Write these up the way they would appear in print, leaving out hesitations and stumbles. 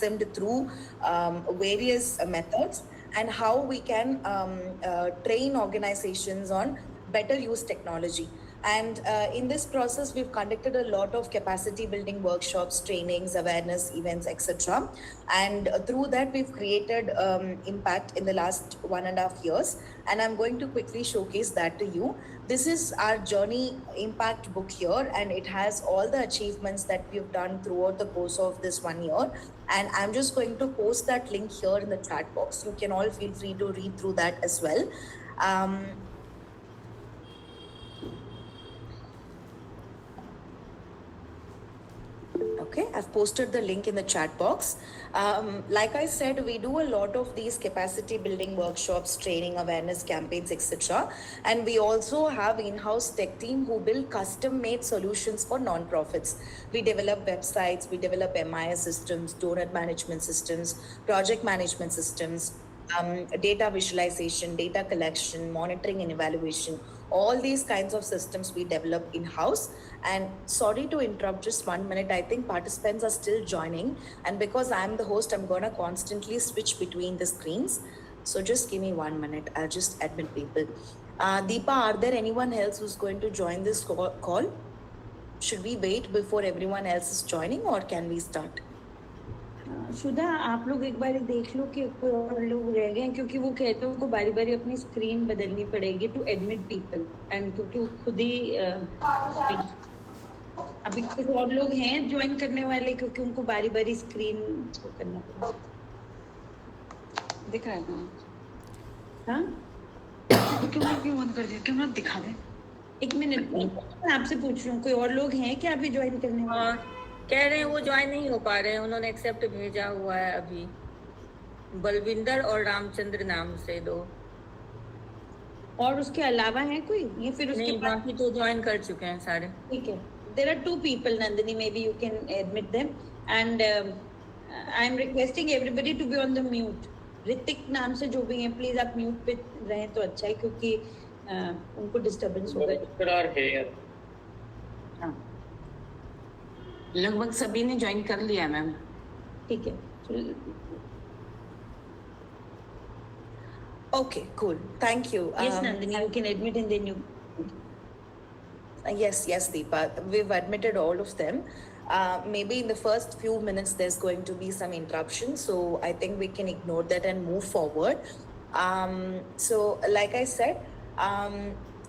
SIMD through various methods, and how we can train organizations on better use technology. And in this process, we've conducted a lot of capacity building workshops, trainings, awareness events, etc. And through that, we've created impact in the last 1.5 years. And I'm going to quickly showcase that to you. This is our journey impact book here, and it has all the achievements that we've done throughout the course of this 1 year. And I'm just going to post that link here in the chat box. You can all feel free to read through that as well. Okay, I've posted the link in the chat box. Like I said, we do a lot of these capacity building workshops, training, awareness campaigns, etc. And we also have in-house tech team who build custom-made solutions for non-profits. We develop websites, we develop MIS systems, donor management systems, project management systems, data visualization, data collection, monitoring and evaluation. All these kinds of systems we develop in-house. And sorry to interrupt, just 1 minute. I think participants are still joining. And because I'm the host, I'm going to constantly switch between the screens. So just give me 1 minute. I'll just admit people. Deepa, are there anyone else who's going to join this call? Should we wait before everyone else is joining, or can we start? शुदा, आप लोग एक बार देख लो कि कोई और लोग रह गए, क्योंकि वो कहते हैं उनको बारी बारी अपनी स्क्रीन बदलनी पड़ेगी टू एडमिट पीपल, एंड क्योंकि वो खुद ही अभी कुछ और लोग हैं ज्वाइन करने वाले, क्योंकि उनको बारी बारी स्क्रीन करना पड़ेगा। दिख रहा है? हाँ, क्यों बंद कर दिया? क्यों ना दिखा दे? 1 मिनट, मैं आपसे पूछ रही हूँ, कोई और लोग हैं क्या अभी ज्वाइन करने वाले? कह रहे हैं वो ज्वाइन नहीं हो पा रहे हैं, उन्होंने एक्सेप्ट भेजा हुआ है अभी, बलविंदर और रामचंद्र नाम से 2। और उसके अलावा है कोई? ये फिर उसके नहीं, बाकी तो ज्वाइन कर चुके हैं सारे। ठीक है, there are 2 people, Nandini, maybe you can admit them, and I am requesting everybody to be on the mute. Hrithik नाम से जो भी हैं, प्लीज आप म्यूट पे रहें तो अच्छा है, क्योंकि उनको डिस्टर्बेंस होगा। हाँ, लगभग सभी ने ज्वाइन कर लिया मैम। ठीक है। Okay, cool. Thank you. Yes, Nandini, you can admit and then you. Yes, Deepa. We've admitted all of them. Maybe in the first few minutes there's going to be some interruption, so I think we can ignore that and move forward. So like I said,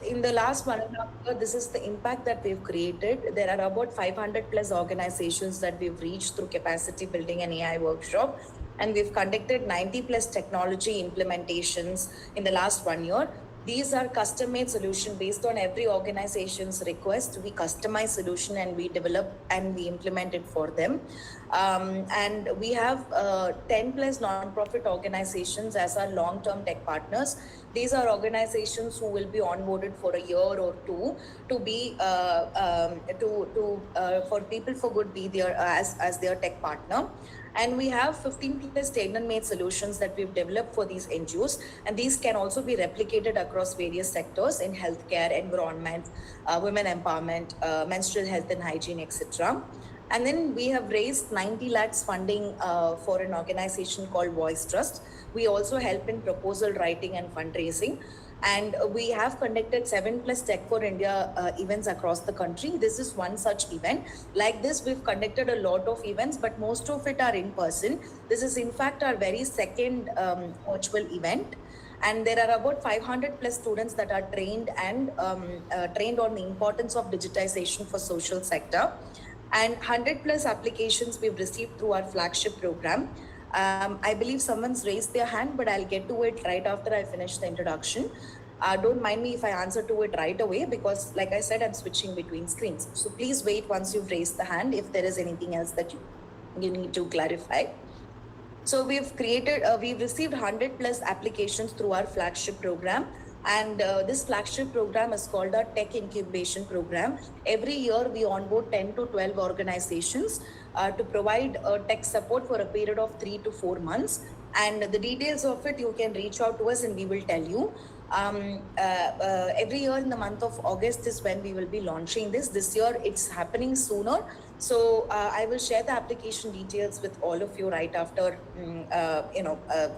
in the last 1.5 years, this is the impact that we've created. There are about 500 plus organizations that we've reached through capacity building and AI workshop. And we've conducted 90 plus technology implementations in the last 1 year. These are custom-made solution based on every organization's request. We customize solution and we develop and we implement it for them. And we have 10 plus non-profit organizations as our long-term tech partners. These are organizations who will be onboarded for a year or 2 to be for People for Good be there as their tech partner. And we have 15 plus tailor-made solutions that we've developed for these NGOs. And these can also be replicated across various sectors in healthcare, environment, women empowerment, menstrual health and hygiene, etc. And then we have raised 90 lakhs funding for an organization called Voice Trust. We also help in proposal writing and fundraising. And we have conducted 7 plus Tech for India events across the country. This is one such event. Like this, we've conducted a lot of events, but most of it are in person. This is in fact our very second virtual event. And there are about 500 plus students that are trained and trained on the importance of digitization for social sector. And 100 plus applications we've received through our flagship program. I believe someone's raised their hand, but I'll get to it right after I finish the introduction. Don't mind me if I answer to it right away, because like I said, I'm switching between screens. So please wait once you've raised the hand if there is anything else that you need to clarify. So we've received 100 plus applications through our flagship program. And this flagship program is called our Tech Incubation Program. Every year we onboard 10 to 12 organizations to provide tech support for a period of 3 to 4 months. And the details of it, you can reach out to us and we will tell you. Every year in the month of August is when we will be launching this. This year it's happening sooner. So I will share the application details with all of you right after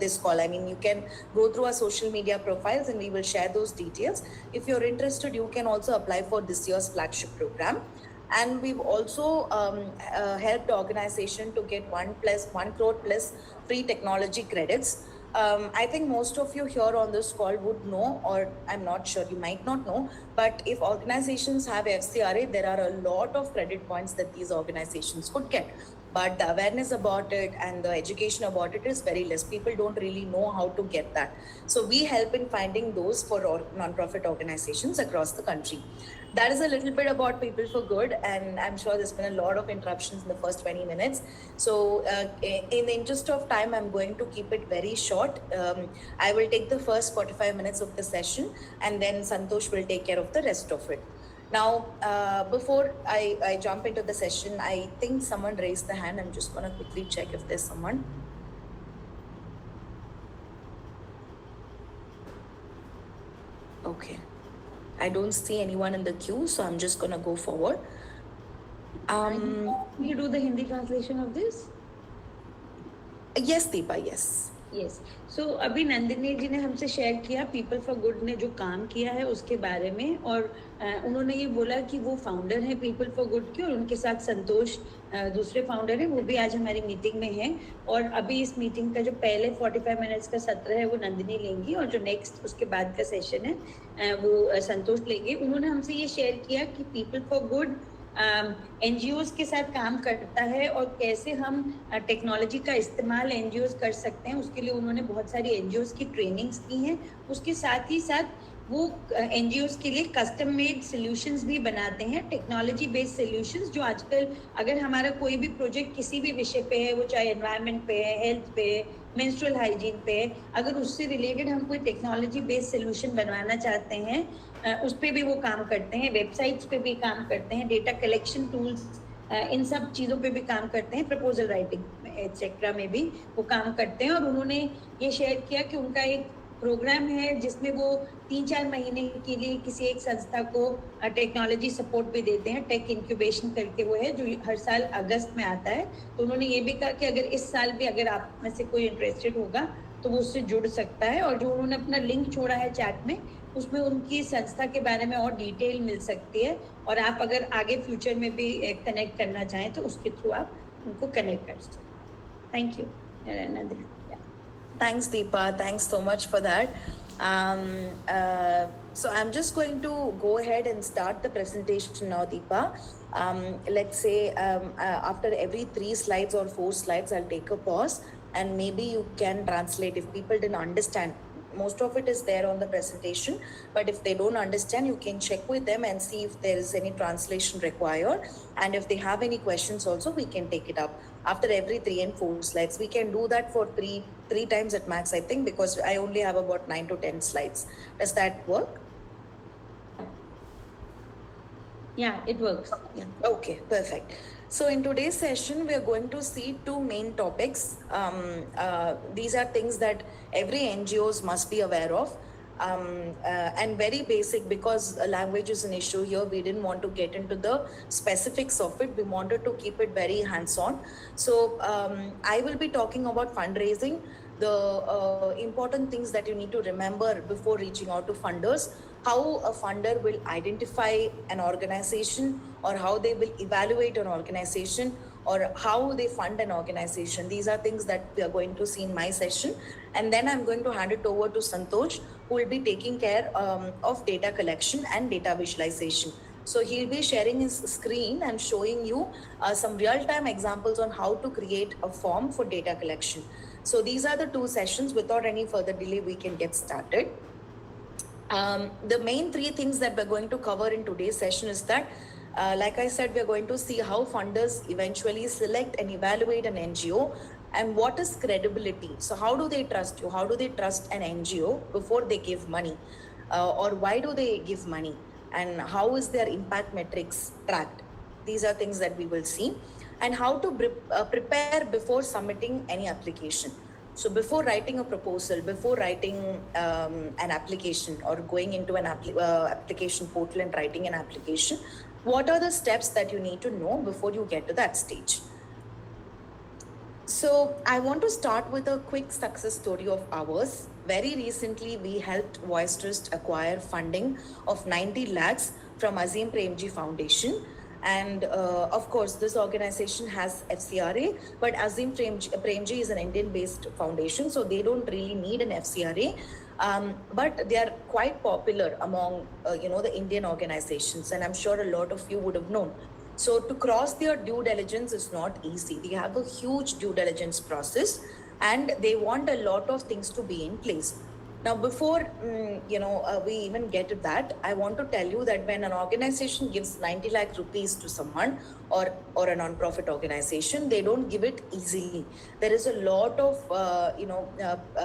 this call. I mean, you can go through our social media profiles and we will share those details. If you're interested, you can also apply for this year's flagship program. And we've also helped the organization to get 1 crore plus free technology credits. I think most of you here on this call would know, or I'm not sure, you might not know, but if organizations have FCRA, there are a lot of credit points that these organizations could get. But the awareness about it and the education about it is very less. People don't really know how to get that. So we help in finding those for non-profit organizations across the country. That is a little bit about People for Good, and I'm sure there's been a lot of interruptions in the first 20 minutes. So in the interest of time, I'm going to keep it very short. I will take the first 45 minutes of the session, and then Santosh will take care of the rest of it. Now, before I jump into the session, I think someone raised the hand. I'm just going to quickly check if there's someone. Okay. I don't see anyone in the queue, so I'm just going to go forward. You do the Hindi translation of this? Yes, Deepa, yes. Yes so अभी नंदिनी जी ने हमसे share किया people for good ने जो काम किया है उसके बारे में, और उन्होंने ये बोला कि वो फाउंडर हैं पीपल फॉर गुड के, और उनके साथ संतोष दूसरे फाउंडर हैं, वो भी आज हमारी मीटिंग में हैं. और अभी इस मीटिंग का जो पहले 45 मिनट्स का सत्र है वो नंदिनी लेंगी, और जो नेक्स्ट उसके बाद का सेशन है वो संतोष लेंगे. उन्होंने हमसे ये शेयर किया कि पीपल फॉर गुड एनजीओज के साथ काम करता है और कैसे हम टेक्नोलॉजी का इस्तेमाल एनजीओज कर सकते हैं. उसके लिए उन्होंने बहुत सारी एनजीओज की ट्रेनिंग्स की हैं. उसके साथ ही साथ वो एनजीओज के लिए कस्टम मेड सॉल्यूशंस भी बनाते हैं, टेक्नोलॉजी बेस्ड सॉल्यूशंस, जो आजकल अगर हमारा कोई भी प्रोजेक्ट किसी भी विषय पे है, वो चाहे एनवायरनमेंट पे है, हेल्थ पे है, मेंस्ट्रुअल हाइजीन पे है, अगर उससे रिलेटेड हम कोई टेक्नोलॉजी बेस्ड सॉल्यूशन बनवाना चाहते हैं उस पर भी वो काम करते हैं, वेबसाइट्स पे भी काम करते हैं, डेटा कलेक्शन टूल्स, इन सब चीज़ों पे भी काम करते हैं, प्रपोजल राइटिंग एक्सेट्रा में भी वो काम करते हैं. और उन्होंने ये शेयर किया कि उनका एक प्रोग्राम है जिसमें वो 3-4 महीने के लिए किसी एक संस्था को टेक्नोलॉजी सपोर्ट भी देते हैं. टेक इंक्यूबेशन करके वो है जो हर साल अगस्त में आता है. तो उन्होंने ये भी कहा कि अगर इस साल भी अगर आप में से कोई इंटरेस्टेड होगा तो वो उससे जुड़ सकता है. और जो उन्होंने अपना लिंक छोड़ा है चैट में, उसमें उनकी संस्था के बारे में और डिटेल मिल सकती है, और आप अगर आगे फ्यूचर में भी कनेक्ट करना चाहें तो उसके थ्रू आप उनको कनेक्ट कर सकते हैं. Thank you. Thanks, Deepa. Thanks so much for that. So I'm just going to go ahead and start the presentation now, Deepa. Let's say after every 3 slides or 4 slides, I'll take a pause and maybe you can translate if people didn't understand. Most of it is there on the presentation, but if they don't understand, you can check with them and see if there is any translation required. And if they have any questions also, we can take it up after every 3 and 4 slides. We can do that for three times at max, I think, because I only have about 9 to 10 slides. Does that work? Yeah, it works. Yeah. Okay, perfect. So in today's session, we are going to see 2 main topics. These are things that every NGOs must be aware of, and very basic, because language is an issue here. We didn't want to get into the specifics of it. We wanted to keep it very hands-on. So I will be talking about fundraising, the important things that you need to remember before reaching out to funders, how a funder will identify an organization, or how they will evaluate an organization, or how they fund an organization. These are things that we are going to see in my session. And then I'm going to hand it over to Santosh, who will be taking care of data collection and data visualization. So he'll be sharing his screen and showing you some real-time examples on how to create a form for data collection. So these are the 2 sessions. Without any further delay, we can get started. The main 3 things that we're going to cover in today's session is that, like I said, we're going to see how funders eventually select and evaluate an NGO, and what is credibility. So how do they trust you? How do they trust an NGO before they give money? Or why do they give money? And how is their impact metrics tracked? These are things that we will see. And how to prepare before submitting any application. So before writing a proposal, before writing an application or going into an application portal and writing an application, what are the steps that you need to know before you get to that stage? So I want to start with a quick success story of ours. Very recently, we helped Voicetrust acquire funding of 90 lakhs from Azim Premji Foundation. And of course, this organization has FCRA, but Azim Premji is an Indian-based foundation, so they don't really need an FCRA. But they are quite popular among the Indian organizations, and I'm sure a lot of you would have known. So to cross their due diligence is not easy. They have a huge due diligence process, and they want a lot of things to be in place. Now, before we even get to that, I want to tell you that when an organization gives 90 lakh rupees to someone or a non-profit organization, they don't give it easily. There is a lot of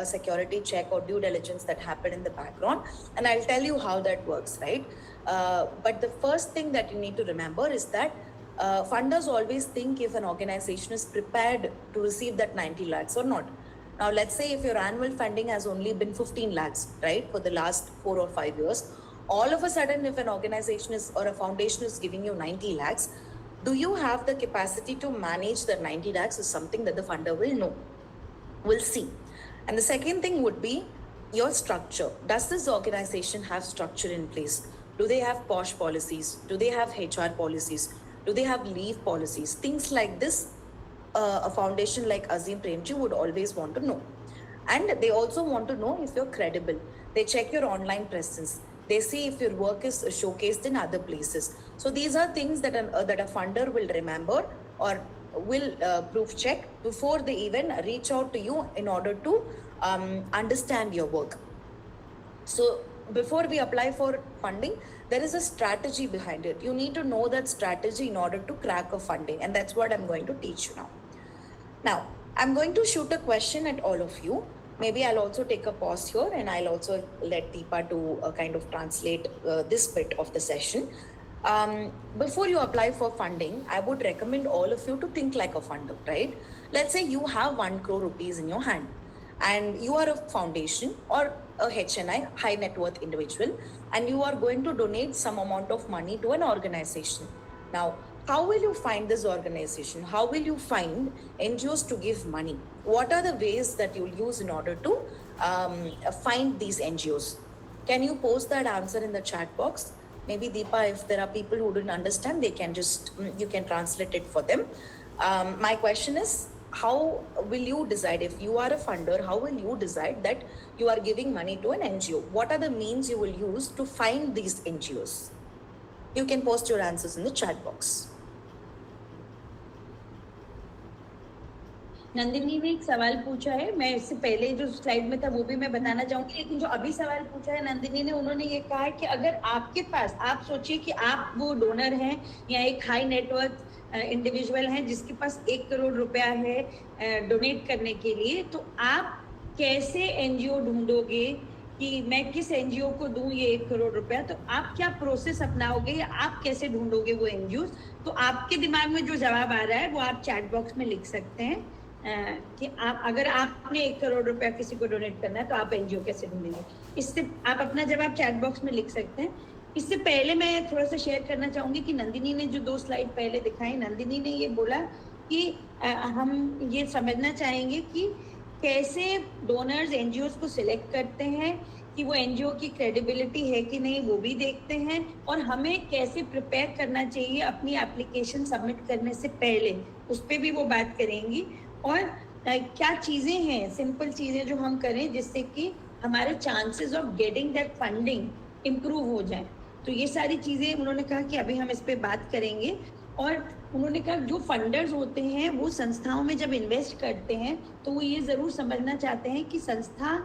security check or due diligence that happen in the background, and I'll tell you how that works, right? But the first thing that you need to remember is that funders always think if an organization is prepared to receive that 90 lakhs or not. Now, let's say if your annual funding has only been 15 lakhs, right, for the last 4 or 5 years, all of a sudden, if an organization or a foundation is giving you 90 lakhs, do you have the capacity to manage the 90 lakhs is something that the funder will know, will see. And the second thing would be your structure. Does this organization have structure in place? Do they have POSH policies? Do they have HR policies? Do they have leave policies? Things like this. A foundation like Azim Premji would always want to know. And they also want to know if you're credible. They check your online presence. They see if your work is showcased in other places. So these are things that a funder will remember or will proof check before they even reach out to you in order to understand your work. So before we apply for funding, there is a strategy behind it. You need to know that strategy in order to crack a funding, and that's what I'm going to teach you now. Now, I'm going to shoot a question at all of you. Maybe I'll also take a pause here, and I'll also let Deepa to kind of translate this bit of the session. Before you apply for funding, I would recommend all of you to think like a funder, right? Let's say you have 1 crore rupees in your hand, and you are a foundation or a HNI, high net worth individual, and you are going to donate some amount of money to an organization. Now, how will you find this organization? How will you find NGOs to give money? What are the ways that you'll use in order to find these NGOs? Can you post that answer in the chat box? Maybe Deepa, if there are people who didn't understand, they can you can translate it for them. My question is, how will you decide, if you are a funder, how will you decide that you are giving money to an NGO? What are the means you will use to find these NGOs? You can post your answers in the chat box. Nandini ने एक सवाल पूछा है, मैं इससे पहले जो slide में था वो भी मैं बताना चाहूंगी, लेकिन जो अभी सवाल पूछा है नंदिनी ने, उन्होंने ये कहा है कि अगर आपके पास, आप सोचिए कि आप वो डोनर हैं या एक हाई नेटवर्थ इंडिविजुअल हैं जिसके पास 1 करोड़ रुपया है डोनेट करने के लिए, तो आप कैसे एनजीओ ढूंढोगे कि मैं किस एनजीओ को दूं ये 1 करोड़ रुपया? तो आप क्या प्रोसेस अपनाओगे या आप कैसे ढूंढोगे वो एनजीओ? तो आपके दिमाग में जो जवाब आ रहा है वो आप चैट बॉक्स में लिख सकते हैं कि आप, अगर आपने 1 करोड़ रुपया किसी को डोनेट करना है तो आप एनजीओ कैसे ढूंढेंगे? इससे आप अपना जवाब चैट बॉक्स में लिख सकते हैं। इससे पहले मैं थोड़ा सा शेयर करना चाहूंगी कि नंदिनी ने जो 2 स्लाइड पहले दिखाई, नंदिनी ने ये बोला कि हम ये समझना चाहेंगे कि कैसे डोनर्स एनजीओ को सिलेक्ट करते हैं, कि वो एनजीओ की क्रेडिबिलिटी है कि नहीं वो भी देखते हैं, और हमें कैसे प्रिपेयर करना चाहिए अपनी एप्लीकेशन सबमिट करने से पहले, उस पर भी वो बात करेंगी। और क्या चीज़ें हैं, सिंपल चीज़ें जो हम करें जिससे कि हमारे chances of getting that funding improve हो जाए। तो ये सारी चीज़ें उन्होंने कहा कि अभी हम इस पे बात करेंगे। और उन्होंने कहा जो फंडर्स होते हैं वो संस्थाओं में जब इन्वेस्ट करते हैं तो वो ये ज़रूर समझना चाहते हैं कि संस्था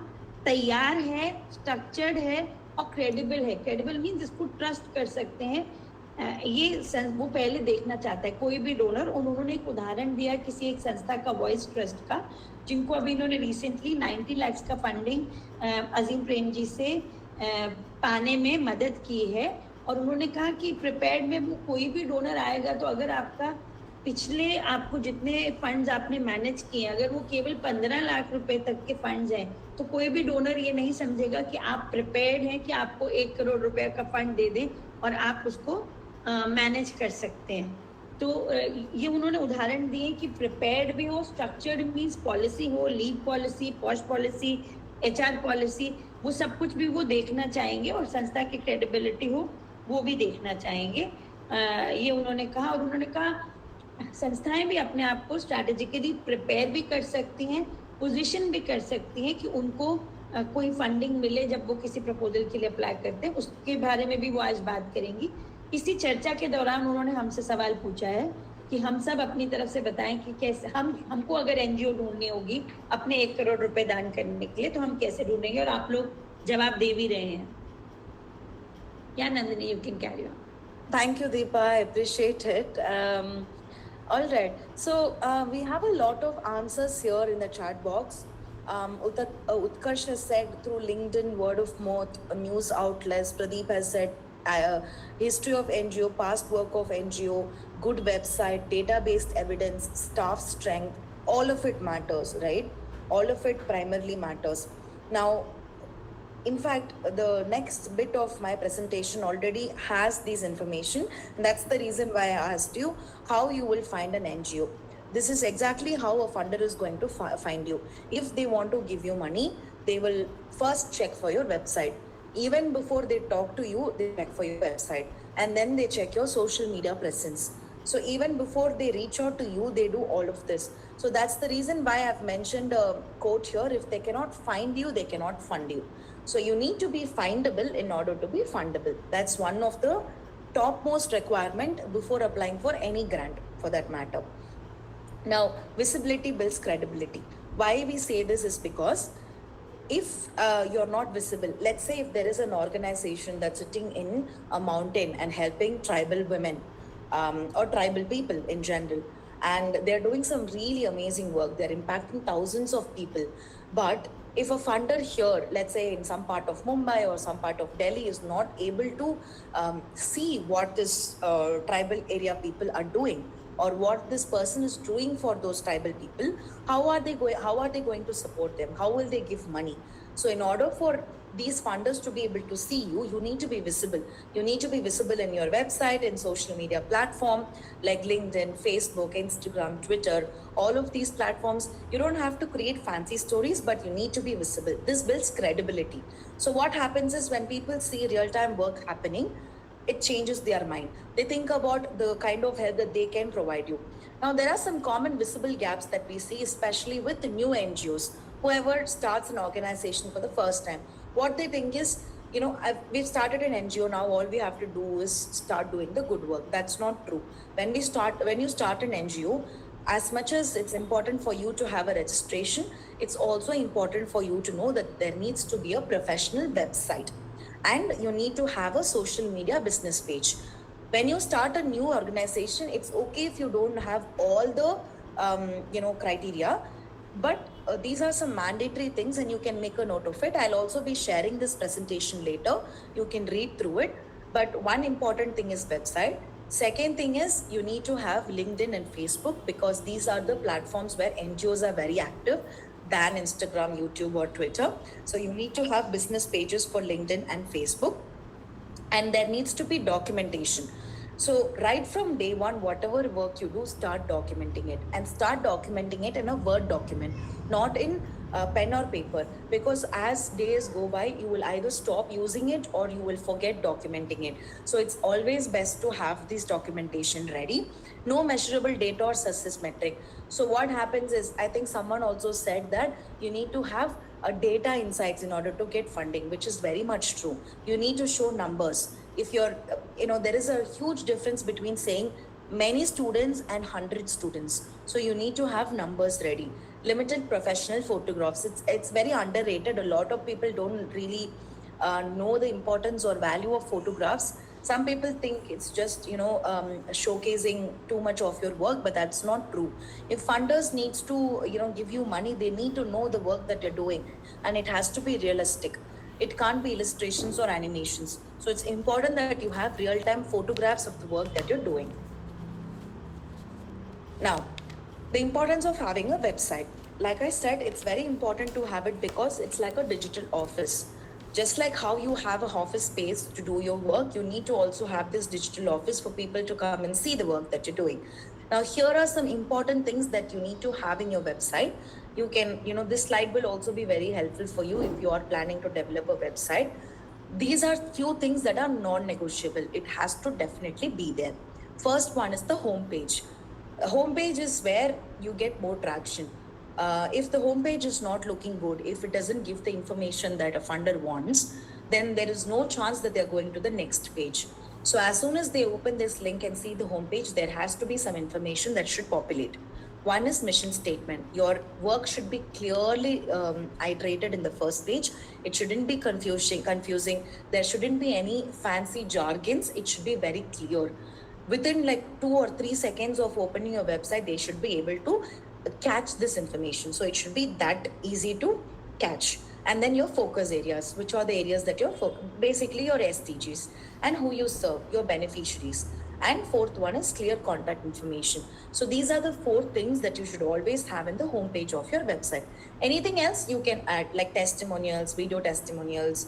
तैयार है, स्ट्रक्चर्ड है और क्रेडिबल है। क्रेडिबल मीन्स इसको ट्रस्ट कर सकते हैं, ये वो पहले देखना चाहता है कोई भी डोनर। उन्होंने एक उदाहरण दिया किसी एक संस्था का, वॉइस ट्रस्ट का, जिनको अभी इन्होंने रिसेंटली 90 लाख का फंडिंग अजीम प्रेमजी से पाने में मदद की है। और उन्होंने कहा कि प्रिपेयर्ड में कोई भी डोनर आएगा तो अगर आपका पिछले आपको जितने फंड्स आपने मैनेज किए, अगर वो केवल 15 लाख रुपए तक के फंड्स हैं, तो कोई भी डोनर ये नहीं समझेगा कि आप प्रिपेयर्ड हैं कि आपको 1 करोड़ रुपए का फंड दे दें और आप उसको मैनेज कर सकते हैं। तो ये उन्होंने उदाहरण दिए कि प्रिपेयर्ड भी हो, स्ट्रक्चर्ड मीन्स पॉलिसी हो, leave policy, posh policy, HR policy, वो सब कुछ भी वो देखना चाहेंगे और संस्था की क्रेडिबिलिटी हो वो भी देखना चाहेंगे। ये उन्होंने कहा। और उन्होंने कहा संस्थाएं भी अपने आप को स्ट्रैटेजिकली प्रिपेयर भी कर सकती हैं, पोजीशन भी कर सकती हैं कि उनको कोई फंडिंग मिले जब वो किसी प्रपोजल के लिए अप्लाई करते हैं, उसके बारे में भी वो आज बात करेंगी। इसी चर्चा के दौरान उन्होंने हमसे सवाल पूछा है कि हम सब अपनी तरफ से बताएं कि कैसे हमको अगर NGO ढूंढनी होगी अपने 1 करोड़ रुपए दान करने के लिए, तो हम कैसे ढूंढेंगे, और आप लोग जवाब दे भी रहे हैं। क्या Nandini, you can carry on. Thank you, Deepa. I appreciate it. All right. So we have a lot of answers here in the chat box. Utkarsh has said through LinkedIn, word of mouth, news outlets. Pradeep has said history of NGO, past work of NGO, good website, database evidence, staff strength. All of it matters, right? All of it primarily matters. Now, in fact, the next bit of my presentation already has this information. And that's the reason why I asked you how you will find an NGO. This is exactly how a funder is going to find you. If they want to give you money, they will first check for your website. Even before they talk to you, they check for your website. And then they check your social media presence. So even before they reach out to you, they do all of this. So that's the reason why I've mentioned a quote here: if they cannot find you, they cannot fund you. So you need to be findable in order to be fundable. That's one of the topmost requirement before applying for any grant, for that matter. Now, visibility builds credibility. Why we say this is because if you're not visible, let's say if there is an organization that's sitting in a mountain and helping tribal women or tribal people in general, and they're doing some really amazing work, they're impacting thousands of people, but if a funder here, let's say in some part of Mumbai or some part of Delhi, is not able to see what this tribal area people are doing or what this person is doing for those tribal people, how are they going to support them? How will they give money? So in order for these funders to be able to see you, you need to be visible. You need to be visible in your website and social media platform like LinkedIn, Facebook, Instagram, Twitter, all of these platforms. You don't have to create fancy stories, but you need to be visible. This builds credibility. So what happens is when people see real-time work happening, it changes their mind. They think about the kind of help that they can provide you. Now, there are some common visible gaps that we see, especially with the new NGOs, whoever starts an organization for the first time. What they think is, we've started an NGO now, all we have to do is start doing the good work. That's not true. When you start an NGO, as much as it's important for you to have a registration, it's also important for you to know that there needs to be a professional website. And you need to have a social media business page. When you start a new organization, it's okay if you don't have all the criteria, but these are some mandatory things and you can make a note of it. I'll also be sharing this presentation later. You can read through it. But one important thing is website. Second thing is you need to have LinkedIn and Facebook, because these are the platforms where NGOs are very active than Instagram, YouTube, or Twitter. So you need to have business pages for LinkedIn and Facebook, and there needs to be documentation. So right from day one, whatever work you do, start documenting it, and start documenting it in a Word document, not in pen or paper, because as days go by, you will either stop using it or you will forget documenting it. So it's always best to have this documentation ready. No measurable data or success metric. So what happens is, I think someone also said that you need to have a data insights in order to get funding, which is very much true. You need to show numbers. If you're, there is a huge difference between saying many students and 100 students. So you need to have numbers ready. Limited professional photographs. It's very underrated. A lot of people don't really know the importance or value of photographs. Some people think it's just, showcasing too much of your work, but that's not true. If funders needs to, give you money, they need to know the work that you're doing, and it has to be realistic. It can't be illustrations or animations. So it's important that you have real-time photographs of the work that you're doing. Now, the importance of having a website. Like I said, it's very important to have it because it's like a digital office. Just like how you have an office space to do your work, you need to also have this digital office for people to come and see the work that you're doing. Now, here are some important things that you need to have in your website. You can, this slide will also be very helpful for you if you are planning to develop a website. These are few things that are non-negotiable. It has to definitely be there. First one is the homepage. A homepage is where you get more traction. If the homepage is not looking good, if it doesn't give the information that a funder wants, then there is no chance that they're going to the next page. So as soon as they open this link and see the homepage, there has to be some information that should populate. One is mission statement. Your work should be clearly iterated in the first page. It shouldn't be confusing. There shouldn't be any fancy jargons. It should be very clear. Within like 2 or 3 seconds of opening your website, they should be able to catch this information. So it should be that easy to catch. And then your focus areas, which are the areas that you're basically your SDGs, and who you serve, your beneficiaries. And fourth one is clear contact information. So these are the 4 things that you should always have in the homepage of your website. Anything else you can add, like testimonials, video testimonials,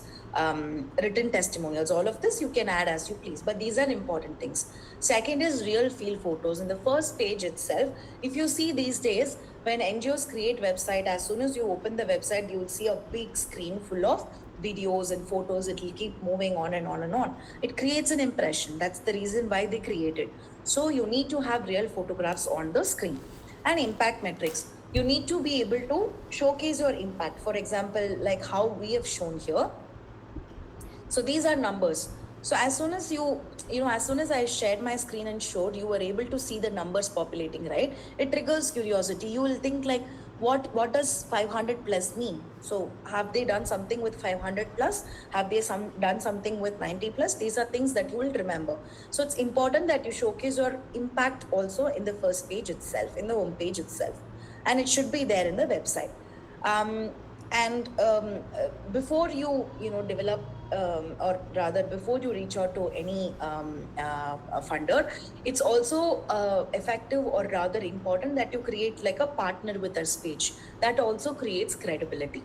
written testimonials, all of this you can add as you please, but these are important things. Second is real field photos. In the first page itself, if you see these days, when NGOs create website, as soon as you open the website, you will see a big screen full of videos and photos. It will keep moving on and on and on. It creates an impression. That's the reason why they created. So you need to have real photographs on the screen. And impact metrics. You need to be able to showcase your impact. For example, like how we have shown here. So these are numbers. So as soon as as soon as I shared my screen and showed, you were able to see the numbers populating, right? It triggers curiosity. You will think like, what does 500 plus mean? So have they done something with 500 plus? Have they done something with 90 plus? These are things that you will remember. So it's important that you showcase your impact also in the first page itself, in the home page itself. And it should be there in the website. Before you develop or rather before you reach out to any funder, it's also effective or rather important that you create like a partner with us page. That also creates credibility.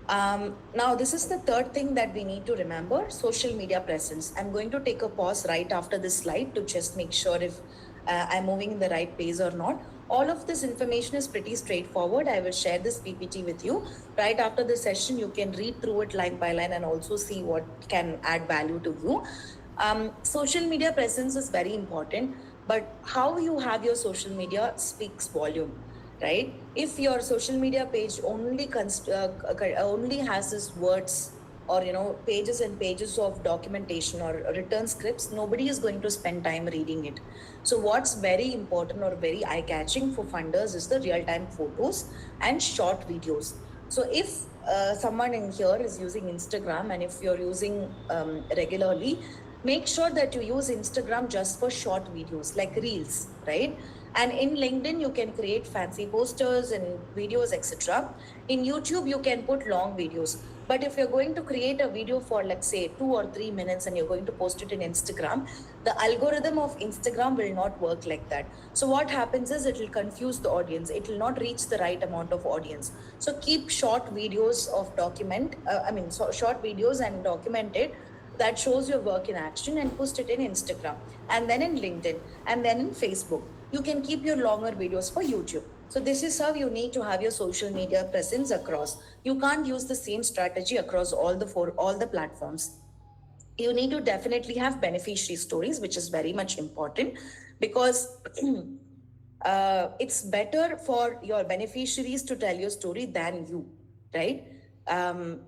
Now this is the third thing that we need to remember: social media presence. I'm going to take a pause right after this slide to just make sure if I'm moving in the right pace or not. All of this information is pretty straightforward. I will share this PPT with you. Right after the session, you can read through it line by line and also see what can add value to you. Social media presence is very important, but how you have your social media speaks volume, right? If your social media page only has these words or pages and pages of documentation or written scripts, nobody is going to spend time reading it. So what's very important or very eye-catching for funders is the real-time photos and short videos. So if someone in here is using Instagram, and if you're using regularly, make sure that you use Instagram just for short videos like reels, right? And in LinkedIn, you can create fancy posters and videos, etc. In YouTube, you can put long videos. But if you're going to create a video for, let's say, 2 or 3 minutes and you're going to post it in Instagram, the algorithm of Instagram will not work like that. So what happens is it will confuse the audience. It will not reach the right amount of audience. So keep short videos of short videos and document it. That shows your work in action, and post it in Instagram, and then in LinkedIn, and then in Facebook. You can keep your longer videos for YouTube. So this is how you need to have your social media presence across. You can't use the same strategy across all the platforms. You need to definitely have beneficiary stories, which is very much important, because it's better for your beneficiaries to tell your story than you, right?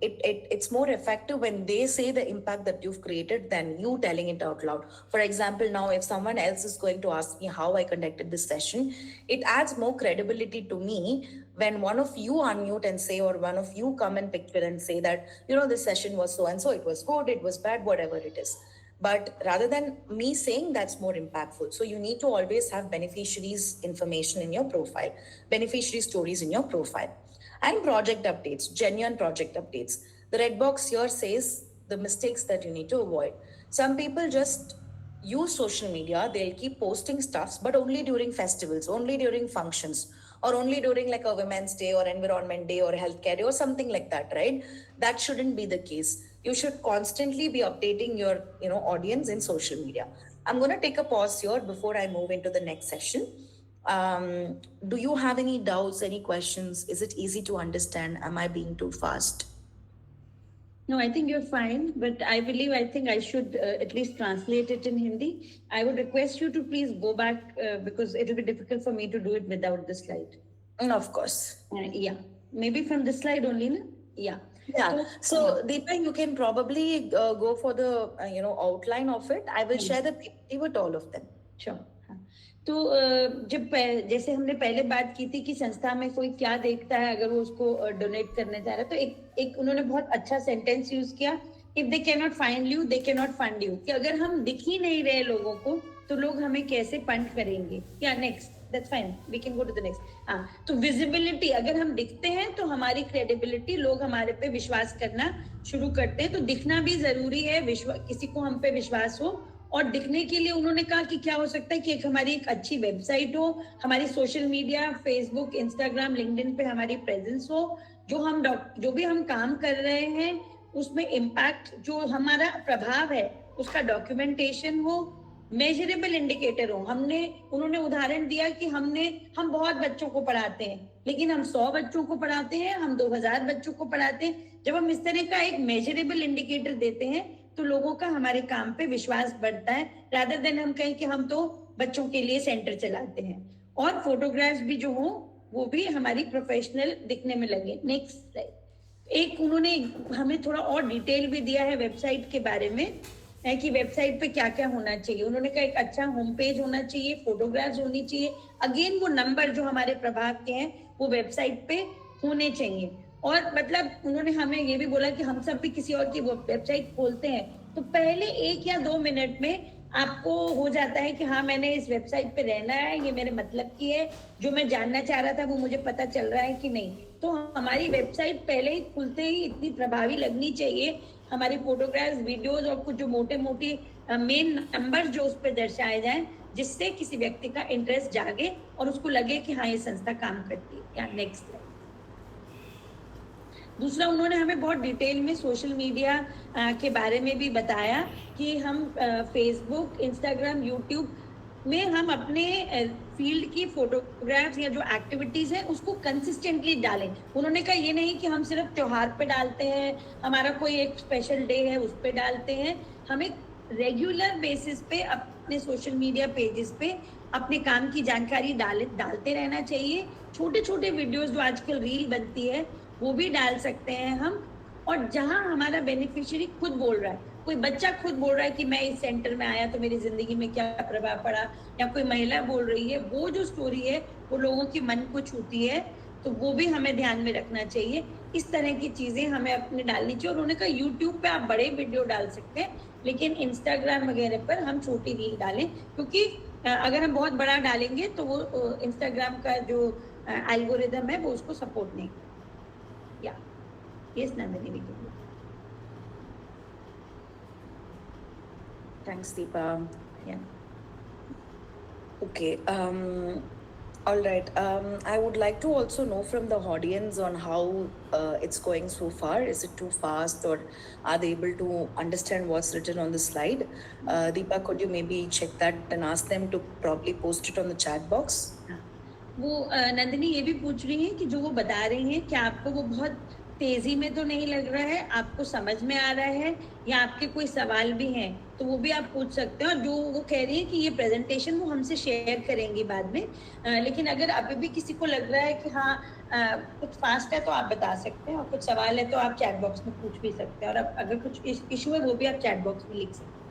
It's more effective when they say the impact that you've created than you telling it out loud. For example, now if someone else is going to ask me how I conducted this session, it adds more credibility to me when one of you unmute and say, or one of you come and picture and say that, this session was so and so, it was good, it was bad, whatever it is. But rather than me saying, that's more impactful. So you need to always have beneficiaries information in your profile, beneficiary stories in your profile. And project updates, genuine project updates. The red box here says the mistakes that you need to avoid. Some people just use social media, they'll keep posting stuffs, but only during festivals, only during functions, or only during like a Women's Day or Environment Day or Healthcare Day or something like that, right? That shouldn't be the case. You should constantly be updating your, audience in social media. I'm going to take a pause here before I move into the next session. Do you have any doubts, any questions? Is it easy to understand? Am I being too fast? No, I think you're fine, but I think I should at least translate it in Hindi. I would request you to please go back because it'll be difficult for me to do it without the slide. Of course. Yeah, maybe from the slide only, na? Yeah. Yeah. So, Deepa, you can probably go for the, outline of it. I will share the PPT with all of them. Sure. तो जब जैसे हमने पहले बात की थी कि संस्था में कोई क्या देखता है अगर वो उसको डोनेट करने जा रहा है, तो एक उन्होंने बहुत अच्छा सेंटेंस यूज किया, if they can not find you they can not fund you, कि अगर हम दिख ही नहीं रहे लोगों को तो लोग हमें कैसे फंड करेंगे. या next, that's fine, we can go to the next. हाँ, तो विजिबिलिटी, अगर हम दिखते हैं तो हमारी क्रेडिबिलिटी, लोग हमारे पे विश्वास करना शुरू करते हैं. तो दिखना भी जरूरी है, किसी को हम पे विश्वास हो. और दिखने के लिए उन्होंने कहा कि क्या हो सकता है कि हमारी एक अच्छी वेबसाइट हो, हमारी social media, Facebook, Instagram, LinkedIn पे हमारी प्रेजेंस हो, जो भी हम काम कर रहे हैं उसमें इम्पैक्ट, जो हमारा प्रभाव है उसका डॉक्यूमेंटेशन हो, मेजरेबल इंडिकेटर हो. उन्होंने उदाहरण दिया कि हम बहुत बच्चों को पढ़ाते हैं, लेकिन हम 100 बच्चों को पढ़ाते हैं, हम 2000 बच्चों को पढ़ाते हैं. जब हम इस तरह का एक मेजरेबल इंडिकेटर देते हैं तो लोगों का हमारे काम पे विश्वास बढ़ता है, रादर देन हम कहें कि हम तो बच्चों के लिए सेंटर चलाते हैं. और फोटोग्राफ्स भी जो हो वो भी हमारी प्रोफेशनल दिखने में लगे. Next slide. एक उन्होंने हमें थोड़ा और डिटेल भी दिया है वेबसाइट के बारे में, है कि वेबसाइट पे क्या क्या होना चाहिए. उन्होंने कहा एक अच्छा होम पेज होना चाहिए, फोटोग्राफ्स होनी चाहिए. अगेन वो नंबर जो हमारे प्रभाव के हैं वो वेबसाइट पे होने चाहिए. और मतलब उन्होंने हमें ये भी बोला कि हम सब भी किसी और की वेबसाइट खोलते हैं तो पहले 1 या 2 मिनट में आपको हो जाता है कि हाँ, मैंने इस वेबसाइट पे रहना है, ये मेरे मतलब की है, जो मैं जानना चाह रहा था वो मुझे पता चल रहा है कि नहीं. तो हमारी वेबसाइट पहले ही खुलते ही इतनी प्रभावी लगनी चाहिए, हमारी फोटोग्राफ्स, वीडियोज और कुछ जो मोटे मेन नंबर जो उस पर दर्शाए जाए, जिससे किसी व्यक्ति का इंटरेस्ट जागे और उसको लगे कि हाँ, ये संस्था काम करती है. या नेक्स्ट. दूसरा, उन्होंने हमें बहुत डिटेल में सोशल मीडिया के बारे में भी बताया कि हम फेसबुक, इंस्टाग्राम, यूट्यूब में हम अपने फील्ड की फोटोग्राफ्स या जो एक्टिविटीज है उसको कंसिस्टेंटली डालें. उन्होंने कहा ये नहीं कि हम सिर्फ त्योहार पे डालते हैं, हमारा कोई एक स्पेशल डे है उस पे डालते हैं. हमें रेगुलर बेसिस पे अपने सोशल मीडिया पेजेस पे अपने काम की जानकारी डालते रहना चाहिए. छोटे छोटे वीडियोस जो आजकल रील बनती है वो भी डाल सकते हैं हम. और जहां हमारा बेनिफिशियरी खुद बोल रहा है, कोई बच्चा खुद बोल रहा है कि मैं इस सेंटर में आया तो मेरी जिंदगी में क्या प्रभाव पड़ा, या कोई महिला बोल रही है, वो जो स्टोरी है वो लोगों के मन को छूती है, तो वो भी हमें ध्यान में रखना चाहिए. इस तरह की चीजें हमें अपने डालनी चाहिए. और उन्होंने कहा यूट्यूब पे आप बड़े वीडियो डाल सकते हैं, लेकिन इंस्टाग्राम वगैरह पर हम छोटी रील डालें, क्योंकि अगर हम बहुत बड़ा डालेंगे तो वो इंस्टाग्राम का जो एल्गोरिदम है वो उसको सपोर्ट नहीं. Yeah. Yes, Nandini, we can. Thanks, Deepa. Yeah. Okay. All right. I would like to also know from the audience on how it's going so far. Is it too fast, or are they able to understand what's written on the slide? Deepa, could you maybe check that and ask them to probably post it on the chat box? वो नंदिनी ये भी पूछ रही है कि जो वो बता रही हैं क्या आपको वो बहुत तेजी में तो नहीं लग रहा है, आपको समझ में आ रहा है, या आपके कोई सवाल भी हैं तो वो भी आप पूछ सकते हैं. और जो वो कह रही है कि ये प्रेजेंटेशन वो हमसे शेयर करेंगी बाद में, लेकिन अगर अभी भी किसी को लग रहा है कि हाँ कुछ फास्ट है तो आप बता सकते हैं, और कुछ सवाल है तो आप चैट बॉक्स में पूछ भी सकते हैं, और अगर कुछ इशू है वो भी आप चैट बॉक्स में लिख सकते हैं.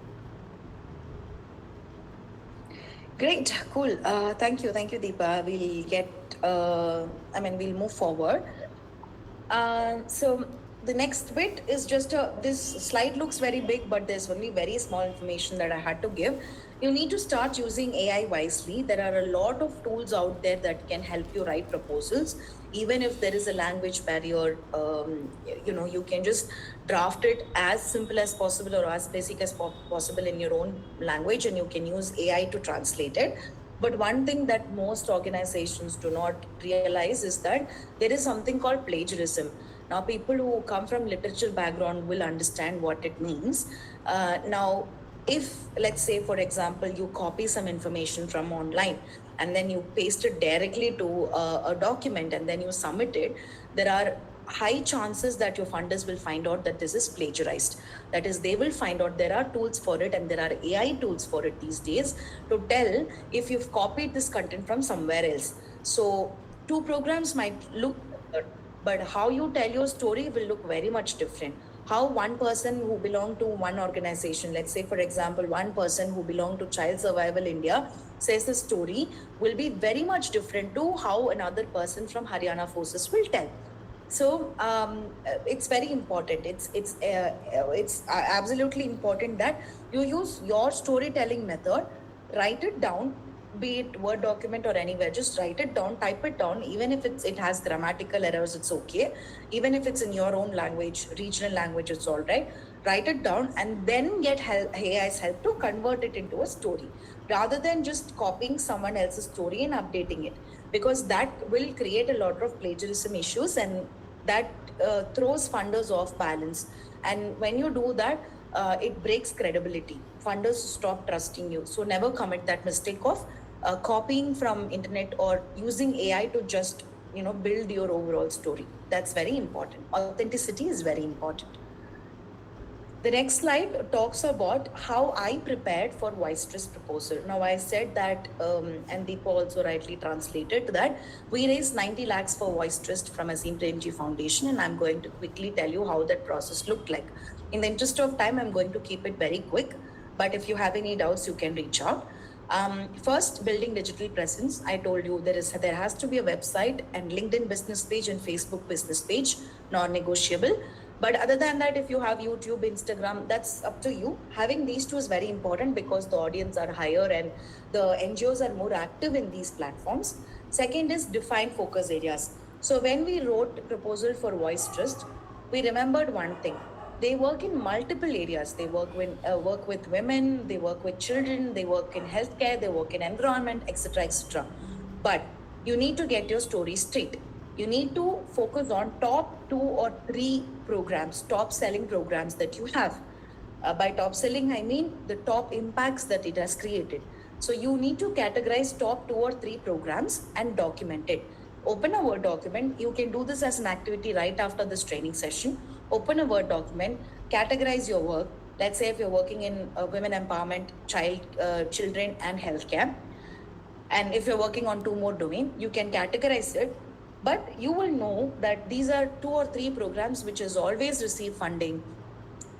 Great, cool. Thank you, Deepa. We'll move forward. So the next bit is just this slide looks very big, but there's only very small information that I had to give. You need to start using AI wisely. There are a lot of tools out there that can help you write proposals. even if there is a language barrier, you can just draft it as simple as possible or as basic as possible in your own language, and you can use AI to translate it. But one thing that most organizations do not realize is that there is something called plagiarism. Now, people who come from literature background will understand what it means. Now, if, let's say, for example, you copy some information from online and then you paste it directly to a document and then you submit it, there are high chances that your funders will find out that this is plagiarized. That is, they will find out there are tools for it, and there are AI tools for it these days to tell if you've copied this content from somewhere else. So two programs might look similar, but how you tell your story will look very much different. How one person who belong to one organization, let's say for example, one person who belong to Child Survival India says the story will be very much different to how another person from Haryana Forces will tell. So it's very important. It's absolutely important that you use your storytelling method, write it down, be it Word document or anywhere. Just write it down, type it down. Even if it has grammatical errors, it's okay. Even if it's in your own language, regional language, it's all right. Write it down and then get AI's help to convert it into a story, rather than just copying someone else's story and updating it, because that will create a lot of plagiarism issues, and that throws funders off balance. And when you do that, it breaks credibility. Funders stop trusting you. So never commit that mistake of copying from internet or using AI to just build your overall story. That's very important. Authenticity is very important. The next slide talks about how I prepared for Voice Trust proposal. Now, I said that, and Deepa also rightly translated that, we raised 90 lakhs for Voice Trust from Azim Premji Foundation, and I'm going to quickly tell you how that process looked like. In the interest of time, I'm going to keep it very quick, but if you have any doubts, you can reach out. First, building digital presence. I told you there has to be a website and LinkedIn business page and Facebook business page, non-negotiable. But other than that, if you have YouTube, Instagram, that's up to you. Having these two is very important because the audience are higher and the NGOs are more active in these platforms. Second is define focus areas. So when we wrote proposal for Voice Trust, we remembered one thing. They work in multiple areas. They work with women, they work with children, they work in healthcare, they work in environment, etc., etc. But you need to get your story straight. You need to focus on top 2 or 3 programs, top selling programs that you have. By top selling, I mean the top impacts that it has created. So you need to categorize top 2 or 3 programs and document it. Open a Word document. You can do this as an activity right after this training session. Open a Word document, categorize your work. Let's say if you're working in women empowerment, children and healthcare. And if you're working on 2 more domains, you can categorize it. But you will know that these are 2 or 3 programs which has always received funding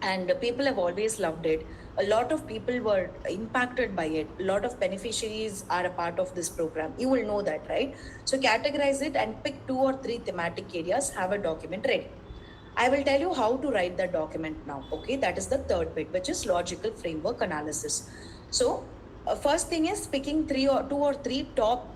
and people have always loved it. A lot of people were impacted by it. A lot of beneficiaries are a part of this program. You will know that, right? So categorize it and pick 2 or 3 thematic areas, have a document ready. I will tell you how to write that document now. Okay, that is the third bit, which is logical framework analysis. So first thing is picking 2 or 3 top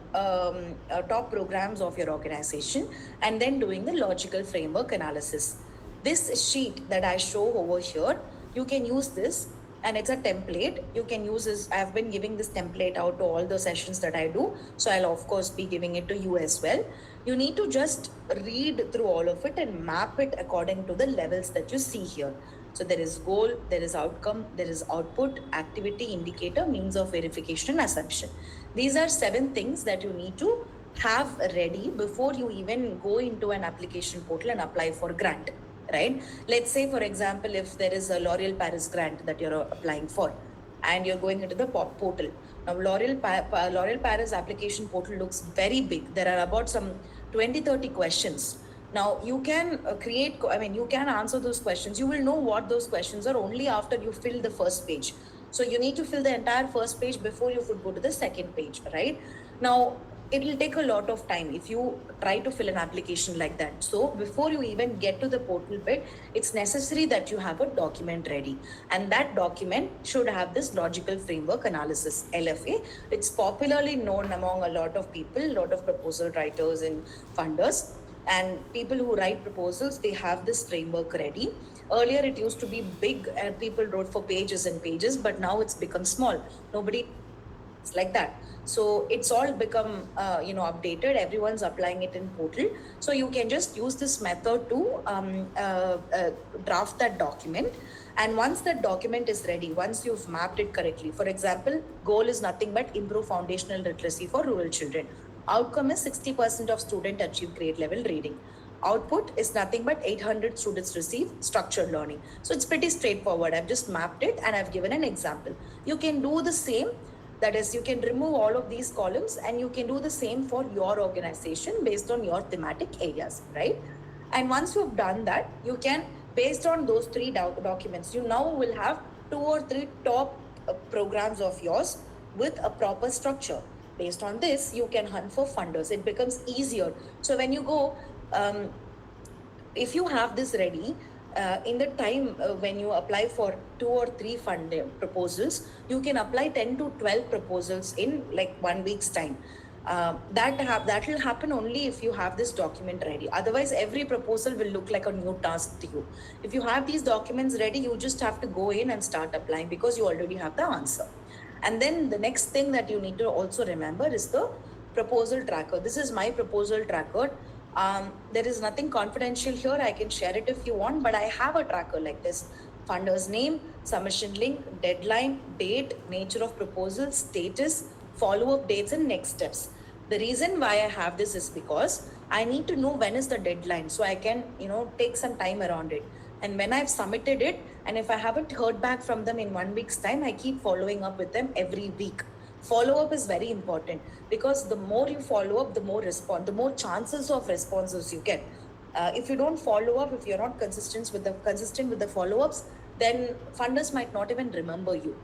programs of your organization and then doing the logical framework analysis. This sheet that I show over here, you can use this, and it's a template. You can use this. I've been giving this template out to all the sessions that I do. So I'll of course be giving it to you as well. You need to just read through all of it and map it according to the levels that you see here. So there is goal, there is outcome, there is output, activity, indicator, means of verification, assumption. These are 7 things that you need to have ready before you even go into an application portal and apply for grant, right? Let's say, for example, if there is a L'Oreal Paris grant that you're applying for and you're going into the portal. Now, L'Oreal Paris application portal looks very big. There are about some 20-30 questions. Now, you can you can answer those questions. You will know what those questions are only after you fill the first page. So you need to fill the entire first page before you could go to the second page, right? Now, it will take a lot of time if you try to fill an application like that. So before you even get to the portal bit, it's necessary that you have a document ready. And that document should have this logical framework analysis, LFA. It's popularly known among a lot of people, a lot of proposal writers and funders. and people who write proposals, they have this framework ready. Earlier it used to be big and people wrote for pages and pages, but now it's become small. Nobody it's like that. So it's all become updated. Everyone's applying it in portal, so you can just use this method to draft that document. And once that document is ready, once you've mapped it correctly, for example, goal is nothing but improve foundational literacy for rural children. Outcome is 60% of student achieve grade level reading. Output is nothing but 800 students receive structured learning. So it's pretty straightforward. I've just mapped it and I've given an example. You can do the same. That is, you can remove all of these columns and you can do the same for your organization based on your thematic areas, right? And once you've done that, you can, based on those three documents, you now will have 2 or 3 top programs of yours with a proper structure. Based on this, you can hunt for funders. It becomes easier. So when you go, if you have this ready, in the time when you apply for 2 or 3 funding proposals, you can apply 10 to 12 proposals in like 1 week's time. That will happen only if you have this document ready. Otherwise, every proposal will look like a new task to you. If you have these documents ready, you just have to go in and start applying because you already have the answer. And then the next thing that you need to also remember is the proposal tracker. This is my proposal tracker. There is nothing confidential here. I can share it if you want, but I have a tracker like this: funder's name, submission link, deadline, date, nature of proposal, status, follow-up dates, and next steps. The reason why I have this is because I need to know when is the deadline, so I can, take some time around it. And when I've submitted it, and if I haven't heard back from them in 1 week's time, I keep following up with them every week. Follow-up is very important because the more you follow up, the more the more chances of responses you get. If you don't follow up, if you're not consistent with the follow-ups, then funders might not even remember you.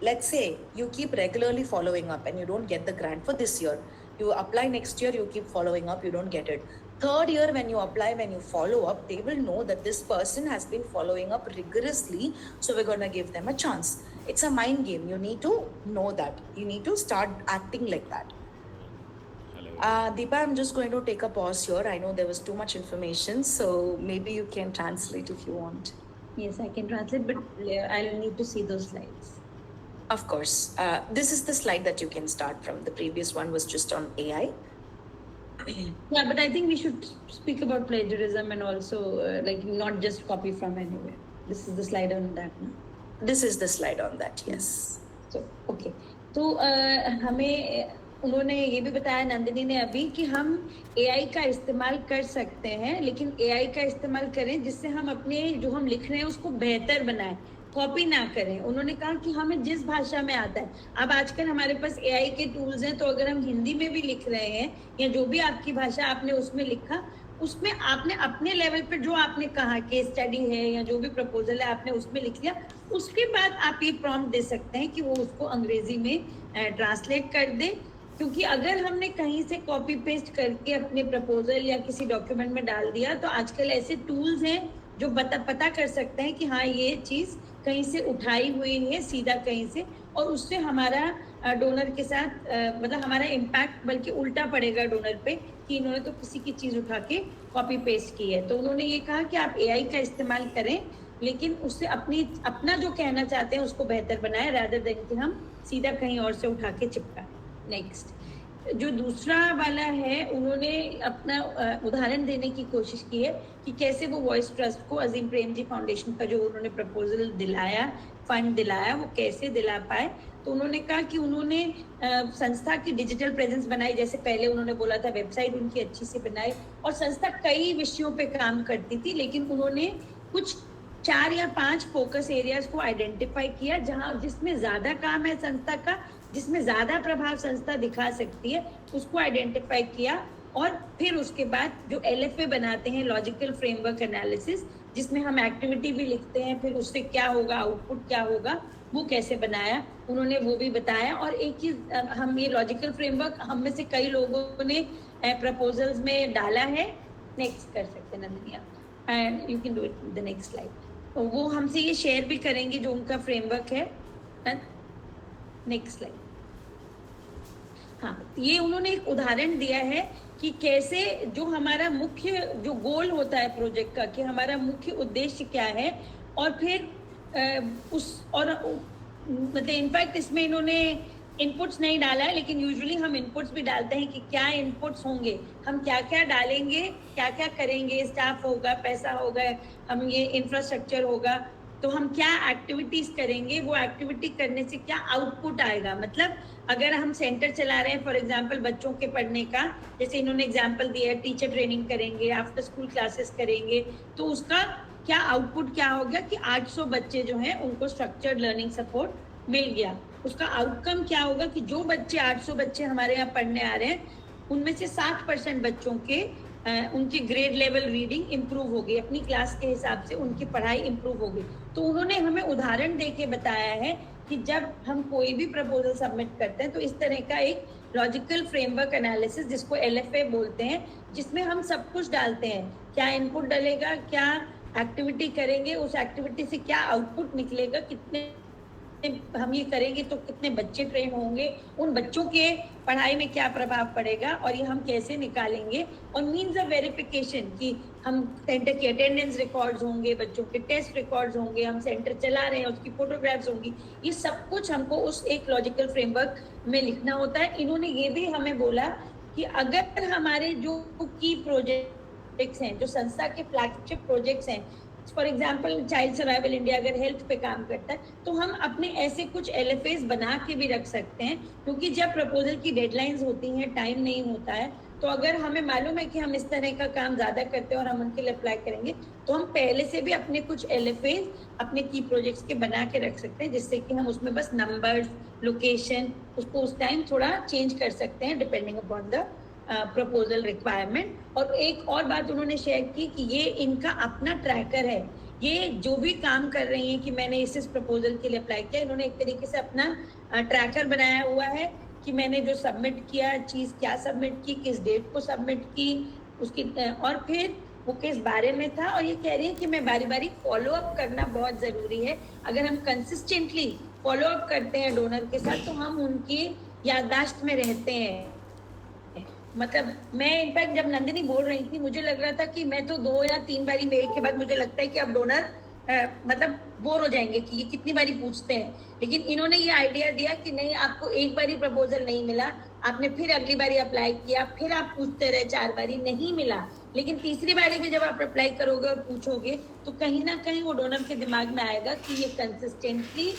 Let's say you keep regularly following up and you don't get the grant for this year. You apply next year, you keep following up, you don't get it. Third year, when you apply, when you follow up, they will know that this person has been following up rigorously, so we're going to give them a chance. It's a mind game. You need to know that. You need to start acting like that. Deepa, I'm just going to take a pause here. I know there was too much information, so maybe you can translate if you want. Yes, I can translate, but I'll need to see those slides. Of course. This is the slide that you can start from. The previous one was just on AI. Yeah, but I think we should speak about plagiarism and also not just copy from anywhere. This is the slide on that. No? This is the slide on that, yes. So, okay. तो हमें उन्होंने ये भी बताया नंदिनी ने अभी कि हम AI का इस्तेमाल कर सकते हैं, लेकिन AI का इस्तेमाल करें जिससे हम अपने जो हम लिख रहे हैं उसको बेहतर बनाएं, कॉपी ना करें. उन्होंने कहा कि हमें जिस भाषा में आता है, अब आजकल हमारे पास AI के टूल्स हैं, तो अगर हम हिंदी में भी लिख रहे हैं या जो भी आपकी भाषा आपने उसमें लिखा, उसमें आपने अपने लेवल पे जो आपने कहा केस स्टडी है या जो भी प्रपोजल है आपने उसमें लिख लिया, उसके बाद आप ये प्रॉम्प्ट दे सकते हैं कि वो उसको अंग्रेजी में ट्रांसलेट कर दे. क्योंकि अगर हमने कहीं से कॉपी पेस्ट करके अपने प्रपोजल या किसी डॉक्यूमेंट में डाल दिया, तो आजकल ऐसे टूल्स हैं जो पता कर सकते हैं कि हाँ ये चीज कहीं से उठाई हुई है सीधा कहीं से, और उससे हमारा डोनर के साथ मतलब हमारा इम्पैक्ट बल्कि उल्टा पड़ेगा डोनर पे कि इन्होंने तो किसी की चीज उठा के कॉपी पेस्ट की है. तो उन्होंने ये कहा कि आप AI का इस्तेमाल करें, लेकिन उससे अपना जो कहना चाहते हैं उसको बेहतर बनाएं, रादर देन कि हम सीधा कहीं और से उठा के चिपकाएं. नेक्स्ट जो दूसरा वाला है, उन्होंने अपना उदाहरण देने की कोशिश की है कि कैसे वो वॉइस ट्रस्ट को अजीम प्रेमजी फाउंडेशन का जो उन्होंने प्रपोजल दिलाया, फंड दिलाया, वो कैसे दिला पाए. तो उन्होंने कहा कि उन्होंने संस्था की डिजिटल प्रेजेंस बनाई. जैसे पहले उन्होंने बोला था वेबसाइट उनकी अच्छी से बनाई, और संस्था कई विषयों पे काम करती थी, लेकिन उन्होंने कुछ 4 या 5 फोकस एरियाज को आइडेंटिफाई किया जिसमें ज्यादा काम है संस्था का, जिसमें ज्यादा प्रभाव संस्था दिखा सकती है, उसको आइडेंटिफाई किया. और फिर उसके बाद जो LFA बनाते हैं, लॉजिकल फ्रेमवर्क एनालिसिस, जिसमें हम एक्टिविटी भी लिखते हैं, फिर उससे क्या होगा, आउटपुट क्या होगा, वो कैसे बनाया, उन्होंने वो भी बताया. और एक चीज, हम ये लॉजिकल फ्रेमवर्क हम में से कई लोगों ने प्रपोजल्स में डाला है. नेक्स्ट कर सकते हैं Nandini, and you can do it the next slide. वो हमसे ये शेयर भी करेंगे जो उनका फ्रेमवर्क है. Next slide. हाँ, ये उन्होंने एक उदाहरण दिया है कि कैसे जो हमारा मुख्य जो गोल होता है प्रोजेक्ट का, कि हमारा मुख्य उद्देश्य क्या है, और फिर मतलब इनफैक्ट इसमें इन्होंने इनपुट्स नहीं डाला है, लेकिन यूजुअली हम इनपुट्स भी डालते हैं कि क्या इनपुट्स होंगे, हम क्या क्या डालेंगे, क्या क्या करेंगे, स्टाफ होगा, पैसा होगा, हम ये इंफ्रास्ट्रक्चर होगा, तो हम क्या एक्टिविटीज करेंगे, वो एक्टिविटी करने से क्या आउटपुट आएगा। मतलब अगर हम सेंटर चला रहे हैं फॉर एग्जांपल बच्चों के पढ़ने का, जैसे इन्होंने एग्जांपल दिया है, टीचर ट्रेनिंग करेंगे, आफ्टर स्कूल क्लासेस करेंगे, तो उसका क्या आउटपुट क्या हो गया कि 800 बच्चे जो हैं उनको स्ट्रक्चर्ड लर्निंग सपोर्ट मिल गया। उसका आउटकम क्या होगा कि जो बच्चे 800 बच्चे हमारे यहाँ पढ़ने आ रहे हैं, उनमें से 60% बच्चों के उनकी ग्रेड लेवल रीडिंग इंप्रूव होगी, अपनी क्लास के हिसाब से उनकी पढ़ाई इंप्रूव होगी। तो उन्होंने हमें उदाहरण देके बताया है कि जब हम कोई भी प्रपोजल सबमिट करते हैं तो इस तरह का एक लॉजिकल फ्रेमवर्क एनालिसिस, जिसको LFA बोलते हैं, जिसमें हम सब कुछ डालते हैं, क्या इनपुट डलेगा, क्या एक्टिविटी करेंगे, उस एक्टिविटी से क्या आउटपुट निकलेगा, कितने हम ये करेंगे तो कितने बच्चे ट्रेन होंगे, उन बच्चों के पढ़ाई में क्या प्रभाव पड़ेगा, और ये हम कैसे निकालेंगे। और मीन्स ऑफ वेरिफिकेशन कि हम सेंटर की अटेंडेंस रिकॉर्ड्स होंगे, बच्चों के टेस्ट रिकॉर्ड्स होंगे, हम सेंटर चला रहे हैं उसकी फोटोग्राफ्स होंगी, ये सब कुछ हमको उस एक लॉजिकल फ्रेमवर्क में लिखना होता है। इन्होंने ये भी हमें बोला कि अगर हमारे जो की प्रोजेक्ट्स हैं, जो संस्था के फ्लैगशिप प्रोजेक्ट्स हैं, for example child survival India अगर हेल्थ पे काम करता है, तो हम अपने ऐसे कुछ LFAs बना के भी रख सकते हैं, क्योंकि जब प्रपोजल की डेडलाइंस होती हैं, टाइम नहीं होता है, तो अगर हमें मालूम है कि हम इस तरह का काम ज्यादा करते हैं और हम उनके लिए अप्लाई करेंगे, तो हम पहले से भी अपने कुछ LFAs अपने की प्रोजेक्ट्स के बना के रख सकते हैं, जिससे कि हम उसमें बस नंबर्स, लोकेशन, उसको उस टाइम थोड़ा चेंज कर सकते हैं depending upon the proposal requirement. और एक और बात उन्होंने शेयर की कि ये इनका अपना ट्रैकर है, ये जो भी काम कर रही हैं कि मैंने इस प्रपोजल के लिए अप्लाई किया, इन्होंने एक तरीके से अपना ट्रैकर बनाया हुआ है कि मैंने जो सबमिट किया चीज़, क्या सबमिट की, किस डेट को सबमिट की, उसकी और फिर वो किस बारे में था। और ये कह रही है कि मैं बारी बारी फॉलो अप करना बहुत ज़रूरी है। अगर हम कंसिस्टेंटली फॉलो अप करते हैं डोनर के साथ, तो हम उनकी याददाश्त में रहते हैं। मतलब मैं इनफैक्ट जब नंदिनी बोल रही थी, मुझे लग रहा था कि मैं तो 2 या 3 बारी मेल के बाद मुझे लगता है कि अब डोनर मतलब बोर हो जाएंगे कि ये कितनी बारी पूछते हैं, लेकिन इन्होंने ये आइडिया दिया कि नहीं, आपको एक बारी प्रपोजल नहीं मिला, आपने फिर अगली बारी अप्लाई किया, फिर आप पूछते रहे, 4 बारी नहीं मिला, लेकिन तीसरी बारी में जब आप अप्लाई करोगे और पूछोगे, तो कहीं ना कहीं वो डोनर के दिमाग में आएगा कि ये कंसिस्टेंटली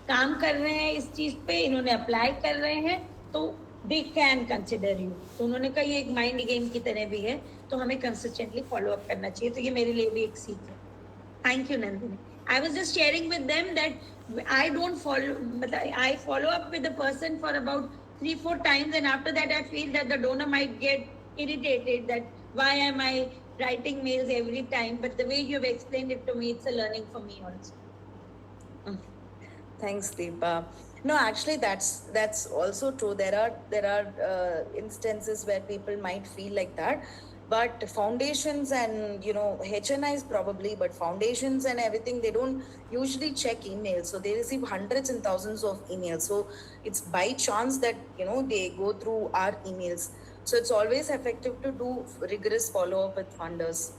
काम कर रहे हैं इस चीज पे, इन्होंने अप्लाई कर रहे हैं, तो दे कैन कंसिडर यू। तो उन्होंने कहा ये एक माइंड गेम की तरह भी है, तो हमें कंसिस्टेंटली फॉलो अप करना चाहिए। तो ये मेरे लिए भी एक सीख है। Thank you, Nandini. I was just sharing with them that I don't follow, I follow up with the person for about 3-4 times, and after that I feel that the donor might get irritated that why am I writing mails every time, but the way you have explained it to me, it's a learning for me also. Thanks, Deepa. No, actually, that's also true. There are instances where people might feel like that, but foundations and HNIs probably, but foundations and everything, they don't usually check emails, so they receive hundreds and thousands of emails. So it's by chance that they go through our emails. So it's always effective to do rigorous follow-up with funders.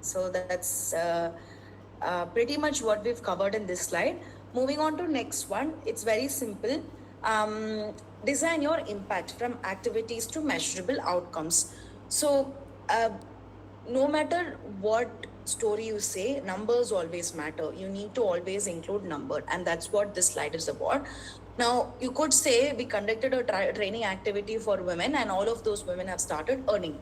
So that's pretty much what we've covered in this slide. Moving on to next one, it's very simple. Design your impact from activities to measurable outcomes. So no matter what story you say, numbers always matter. You need to always include number, and that's what this slide is about. Now, you could say we conducted a training activity for women, and all of those women have started earning.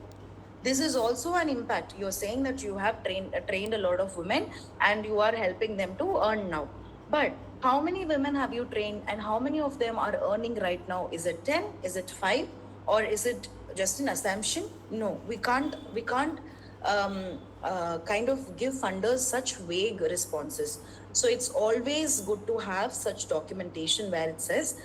This is also an impact. You're saying that you have trained a lot of women and you are helping them to earn now. But how many women have you trained, and how many of them are earning right now? Is it 10? Is it 5? Or is it just an assumption? No, we can't kind of give funders such vague responses. So it's always good to have such documentation where it says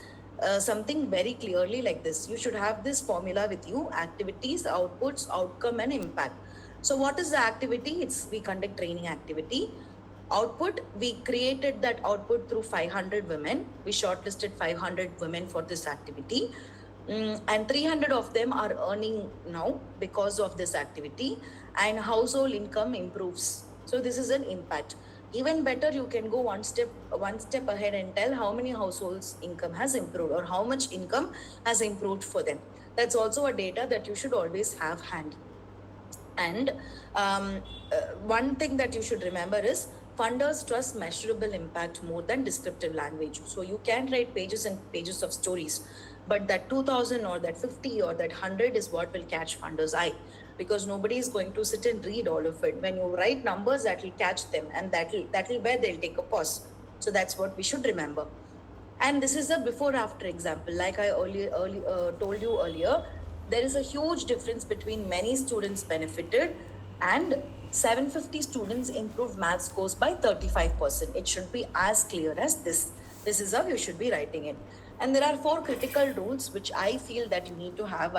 something very clearly like this. You should have this formula with you: activities, outputs, outcome, and impact. So what is the activity? We conduct training activity. Output, we created that output through 500 women. We shortlisted 500 women for this activity. And 300 of them are earning now because of this activity, and household income improves. So this is an impact. Even better, you can go one step ahead and tell how many households income has improved or how much income has improved for them. That's also a data that you should always have handy. And one thing that you should remember is funders trust measurable impact more than descriptive language. So you can write pages and pages of stories, but that 2000 or that 50 or that 100 is what will catch funders' eye, because nobody is going to sit and read all of it. When you write numbers, that will catch them, and that will where they'll take a pause. So that's what we should remember. And this is a before after example. Like I told you earlier, there is a huge difference between many students benefited and 750 students improved math scores by 35%. It should be as clear as this. This is how you should be writing it. And there are 4 critical rules which I feel that you need to have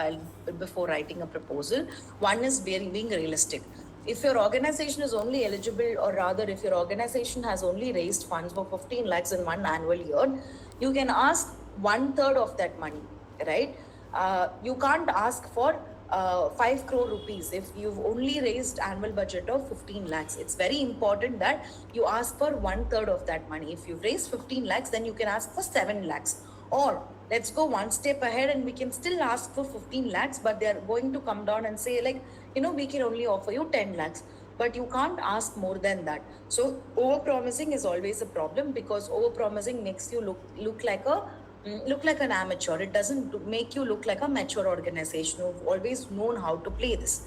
before writing a proposal. One is being realistic. If your organization is only eligible, or rather if your organization has only raised funds for 15 lakhs in one annual year, you can ask 1/3 of that money, right? You can't ask for 5 crore rupees if you've only raised annual budget of 15 lakhs. It's very important that you ask for 1/3 of that money. If you've raised 15 lakhs, then you can ask for 7 lakhs. Or let's go one step ahead and we can still ask for 15 lakhs, but they're going to come down and say, like, we can only offer you 10 lakhs. But you can't ask more than that. So over-promising is always a problem, because over-promising makes you look like an amateur. It doesn't make you look like a mature organization who've always known how to play this.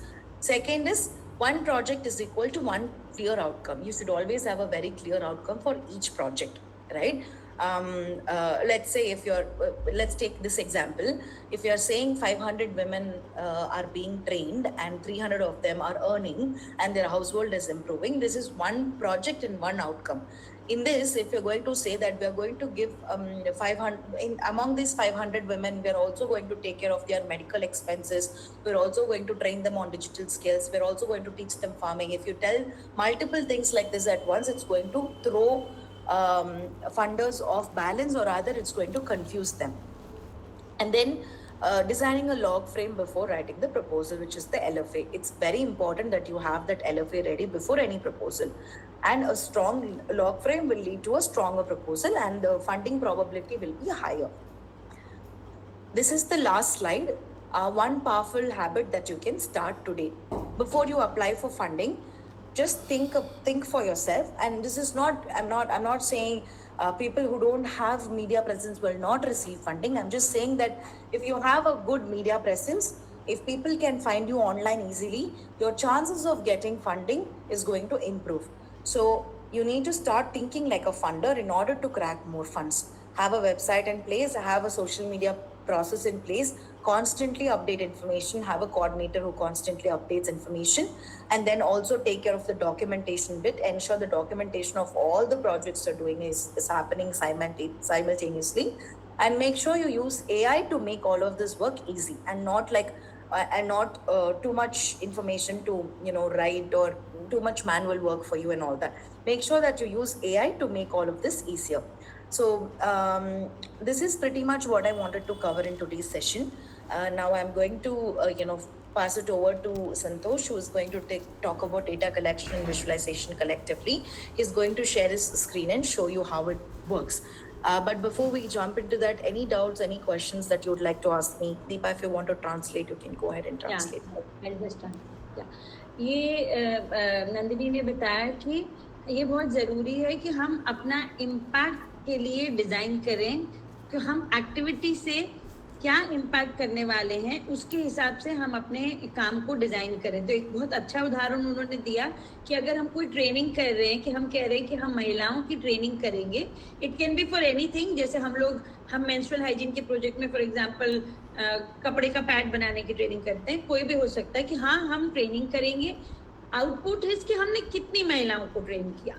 Second is, one project is equal to one clear outcome. You should always have a very clear outcome for each project, right? Let's say let's take this example. If you're saying 500 women are being trained and 300 of them are earning and their household is improving, this is one project and one outcome. In this, if you're going to say that we are going to give 500, among these 500 women, we are also going to take care of their medical expenses. We're also going to train them on digital skills. We're also going to teach them farming. If you tell multiple things like this at once, it's going to throw funders off balance, or rather it's going to confuse them. And then designing a log frame before writing the proposal, which is the LFA. It's very important that you have that LFA ready before any proposal. And a strong log frame will lead to a stronger proposal, and the funding probability will be higher. This is the last slide. One powerful habit that you can start today. Before you apply for funding, just think for yourself. And this is not, I'm not saying people who don't have media presence will not receive funding. I'm just saying that if you have a good media presence, if people can find you online easily, your chances of getting funding is going to improve. So you need to start thinking like a funder in order to crack more funds. Have a website in place, have a social media process in place, constantly update information, have a coordinator who constantly updates information, and then also take care of the documentation bit. Ensure the documentation of all the projects you're doing is happening simultaneously, and make sure you use AI to make all of this work easy, and not too much information to write, or too much manual work for you and all that. Make sure that you use AI to make all of this easier. So this is pretty much what I wanted to cover in today's session. Now I'm going to pass it over to Santosh, who is going to talk about data collection and visualization collectively. He's going to share his screen and show you how it works. But before we jump into that, any doubts, any questions that you would like to ask me? Deepa, if you want to translate, you can go ahead and translate. ये नंदिनी ने बताया कि ये बहुत ज़रूरी है कि हम अपना इम्पैक्ट के लिए डिज़ाइन करें कि हम एक्टिविटी से क्या इम्पैक्ट करने वाले हैं, उसके हिसाब से हम अपने काम को डिज़ाइन करें. तो एक बहुत अच्छा उदाहरण उन्होंने दिया कि अगर हम कोई ट्रेनिंग कर रहे हैं, कि हम कह रहे हैं कि हम महिलाओं की ट्रेनिंग करेंगे. It can be for anything. जैसे हम मेंस्ट्रुअल हाइजीन के प्रोजेक्ट में फॉर एग्जांपल कपड़े का पैड बनाने की ट्रेनिंग करते हैं. कोई भी हो सकता है कि हाँ, हम ट्रेनिंग करेंगे. आउटपुट है कि हमने कितनी महिलाओं को ट्रेन किया.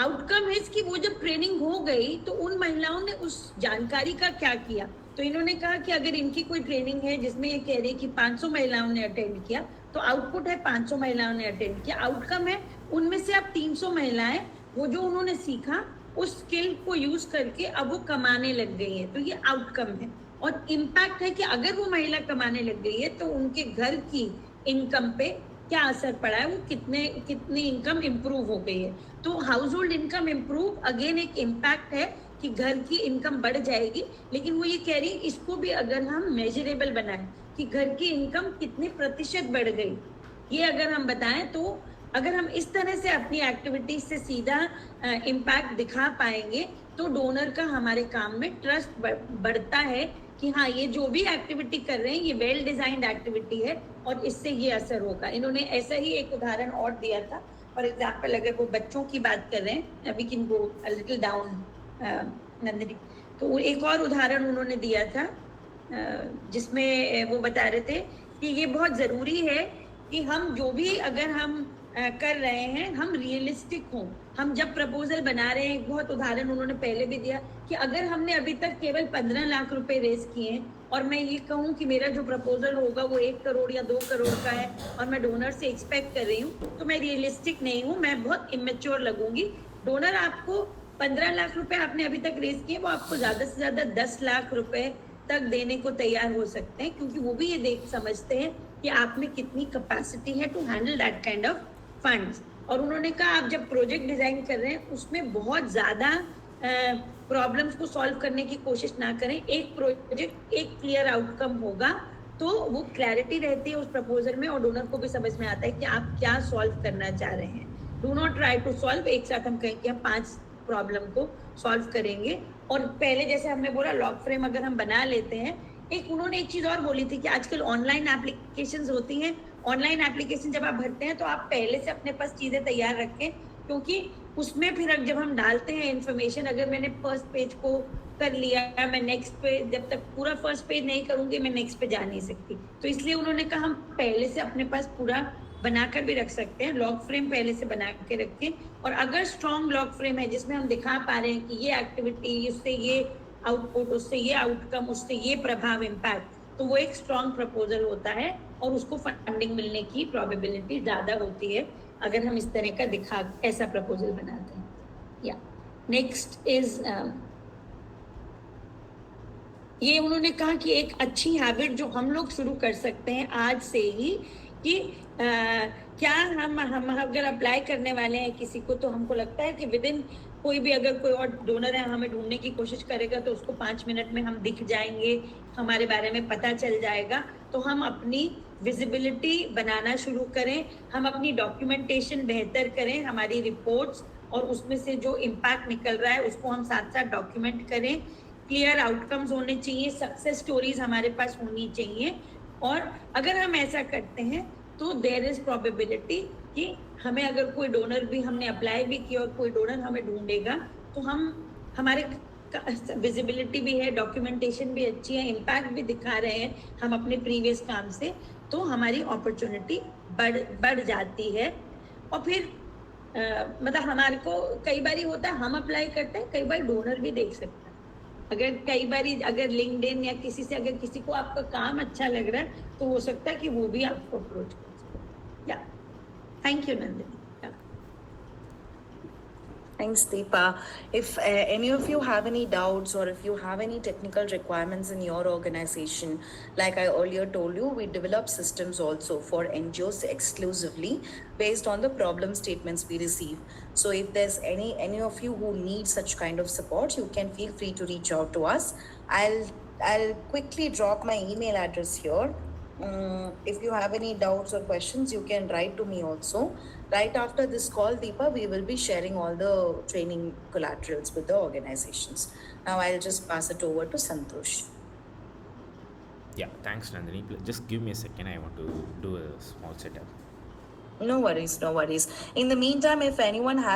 आउटकम है कि वो जब ट्रेनिंग हो गई तो उन महिलाओं ने उस जानकारी का क्या किया. तो इन्होंने कहा कि अगर इनकी कोई ट्रेनिंग है जिसमें ये कह रही कि 500 महिलाओं ने अटेंड किया, तो आउटपुट है 500 महिलाओं ने अटेंड किया. आउटकम है उनमें से अब 300 महिलाएं वो जो उन्होंने सीखा उस स्किल को यूज करके अब वो कमाने लग गई है. तो ये आउटकम है. और इम्पैक्ट है कि अगर वो महिला कमाने लग गई है तो उनके घर की इनकम पे क्या असर पड़ा है, वो कितनी इनकम इम्प्रूव हो गई है। तो house hold income improve again एक इम्पैक्ट है कि घर की इनकम बढ़ जाएगी, लेकिन वो ये कह रही है इसको भी अगर हम मेजरेबल बनाएं कि घर की इनकम कितने प्रतिशत बढ़ गई, ये अगर हम बताएं, तो अगर हम इस तरह से अपनी एक्टिविटीज से सीधा इम्पैक्ट दिखा पाएंगे तो डोनर का हमारे काम में ट्रस्ट बढ़ता है कि हाँ, ये जो भी एक्टिविटी कर रहे हैं ये वेल डिजाइंड एक्टिविटी है और इससे ये असर होगा। इन्होंने ऐसा ही एक उदाहरण और दिया था। फॉर एग्जाम्पल, अगर वो बच्चों की बात कर रहे हैं, we can go a little down Nandini, तो वो एक और उदाहरण उन्होंने दिया था जिसमें वो बता रहे थे कि ये बहुत ज़रूरी है कि हम जो भी अगर हम कर रहे हैं हम रियलिस्टिक हों। हम जब प्रपोजल बना रहे हैं, एक बहुत उदाहरण उन्होंने पहले भी दिया कि अगर हमने अभी तक केवल 15 लाख रुपए रेज किए हैं और मैं ये कहूँ कि मेरा जो प्रपोजल होगा वो 1 करोड़ या 2 करोड़ का है और मैं डोनर से एक्सपेक्ट कर रही हूँ, तो मैं रियलिस्टिक नहीं हूँ, मैं बहुत इमेच्योर लगूंगी। डोनर आपको 15 लाख रुपए आपने अभी तक रेज किए, वो आपको ज़्यादा से ज़्यादा 10 लाख रुपए तक देने को तैयार हो सकते हैं, क्योंकि वो भी ये देख समझते हैं कि आप में कितनी कैपेसिटी है to handle that kind of funds. और उन्होंने कहा आप जब प्रोजेक्ट डिजाइन कर रहे हैं उसमें बहुत ज़्यादा प्रॉब्लम्स को सॉल्व करने की कोशिश ना करें। एक प्रोजेक्ट एक क्लियर आउटकम होगा तो वो क्लैरिटी रहती है उस प्रपोजल में और डोनर को भी समझ में आता है कि आप क्या सॉल्व करना चाह रहे हैं। Do not try to solve एक साथ हम कहें कि हम 5 प्रॉब्लम को सॉल्व करेंगे। और पहले जैसे हमने बोला लॉग फ्रेम अगर हम बना लेते हैं, उन्होंने एक चीज़ और बोली थी कि आजकल ऑनलाइन एप्लीकेशंस होती हैं। ऑनलाइन एप्लीकेशन जब आप भरते हैं तो आप पहले से अपने पास चीज़ें तैयार रखें, क्योंकि उसमें फिर जब हम डालते हैं इन्फॉर्मेशन, अगर मैंने फर्स्ट पेज को कर लिया, मैं नेक्स्ट पे जब तक पूरा फर्स्ट पेज नहीं करूँगी मैं नेक्स्ट पे जा नहीं सकती। तो इसलिए उन्होंने कहा हम पहले से अपने पास पूरा बनाकर भी रख सकते हैं, लॉग फ्रेम पहले से बना के रखें। और अगर स्ट्रॉन्ग लॉग फ्रेम है जिसमें हम दिखा पा रहे हैं कि ये एक्टिविटी, उससे ये आउटपुट, उससे ये आउटकम, उससे ये प्रभाव, इम्पैक्ट, तो वो एक स्ट्रॉन्ग प्रपोजल होता है और उसको फंडिंग मिलने की प्रोबेबिलिटी ज़्यादा होती है अगर हम इस तरह का ऐसा प्रपोजल बनाते हैं। या नेक्स्ट इज ये उन्होंने कहा कि एक अच्छी हैबिट जो हम लोग शुरू कर सकते हैं आज से ही कि क्या हम अगर अप्लाई करने वाले हैं किसी को, तो हमको लगता है कि विदिन कोई भी अगर कोई और डोनर है हमें ढूंढने की कोशिश करेगा तो उसको 5 मिनट में हम दिख जाएंगे, हमारे बारे में पता चल जाएगा। तो हम अपनी विजिबिलिटी बनाना शुरू करें, हम अपनी डॉक्यूमेंटेशन बेहतर करें, हमारी रिपोर्ट्स और उसमें से जो इम्पैक्ट निकल रहा है उसको हम साथ साथ डॉक्यूमेंट करें। क्लियर आउटकम्स होने चाहिए, सक्सेस स्टोरीज हमारे पास होनी चाहिए। और अगर हम ऐसा करते हैं तो देयर इज प्रोबेबिलिटी कि हमें अगर कोई डोनर भी हमने अप्लाई भी किया और कोई डोनर हमें ढूंढेगा तो हमारे विजिबिलिटी भी है, डॉक्यूमेंटेशन भी अच्छी है, इम्पैक्ट भी दिखा रहे हैं हम अपने प्रीवियस काम से, तो हमारी अपॉर्चुनिटी बढ़ जाती है। और फिर मतलब हमारे को कई बार होता है हम अप्लाई करते हैं, कई बार डोनर भी देख सकता है। कई बार अगर लिंक्डइन या किसी से अगर किसी को आपका काम अच्छा लग रहा है तो हो सकता है कि वो भी आपको अप्रोच कर सके। या thank you Nandini. Thanks, Deepa. If any of you have any doubts or if you have any technical requirements in your organization, like I earlier told you, we develop systems also for NGOs exclusively based on the problem statements we receive. So if there's any of you who need such kind of support, you can feel free to reach out to us. I'll quickly drop my email address here. If you have any doubts or questions, you can write to me also. Right after this call, Deepa, we will be sharing all the training collaterals with the organizations. Now I'll just pass it over to Santosh. Yeah, thanks, Nandini. Just give me a second. I want to do a small setup. No worries, no worries. In the meantime, if anyone has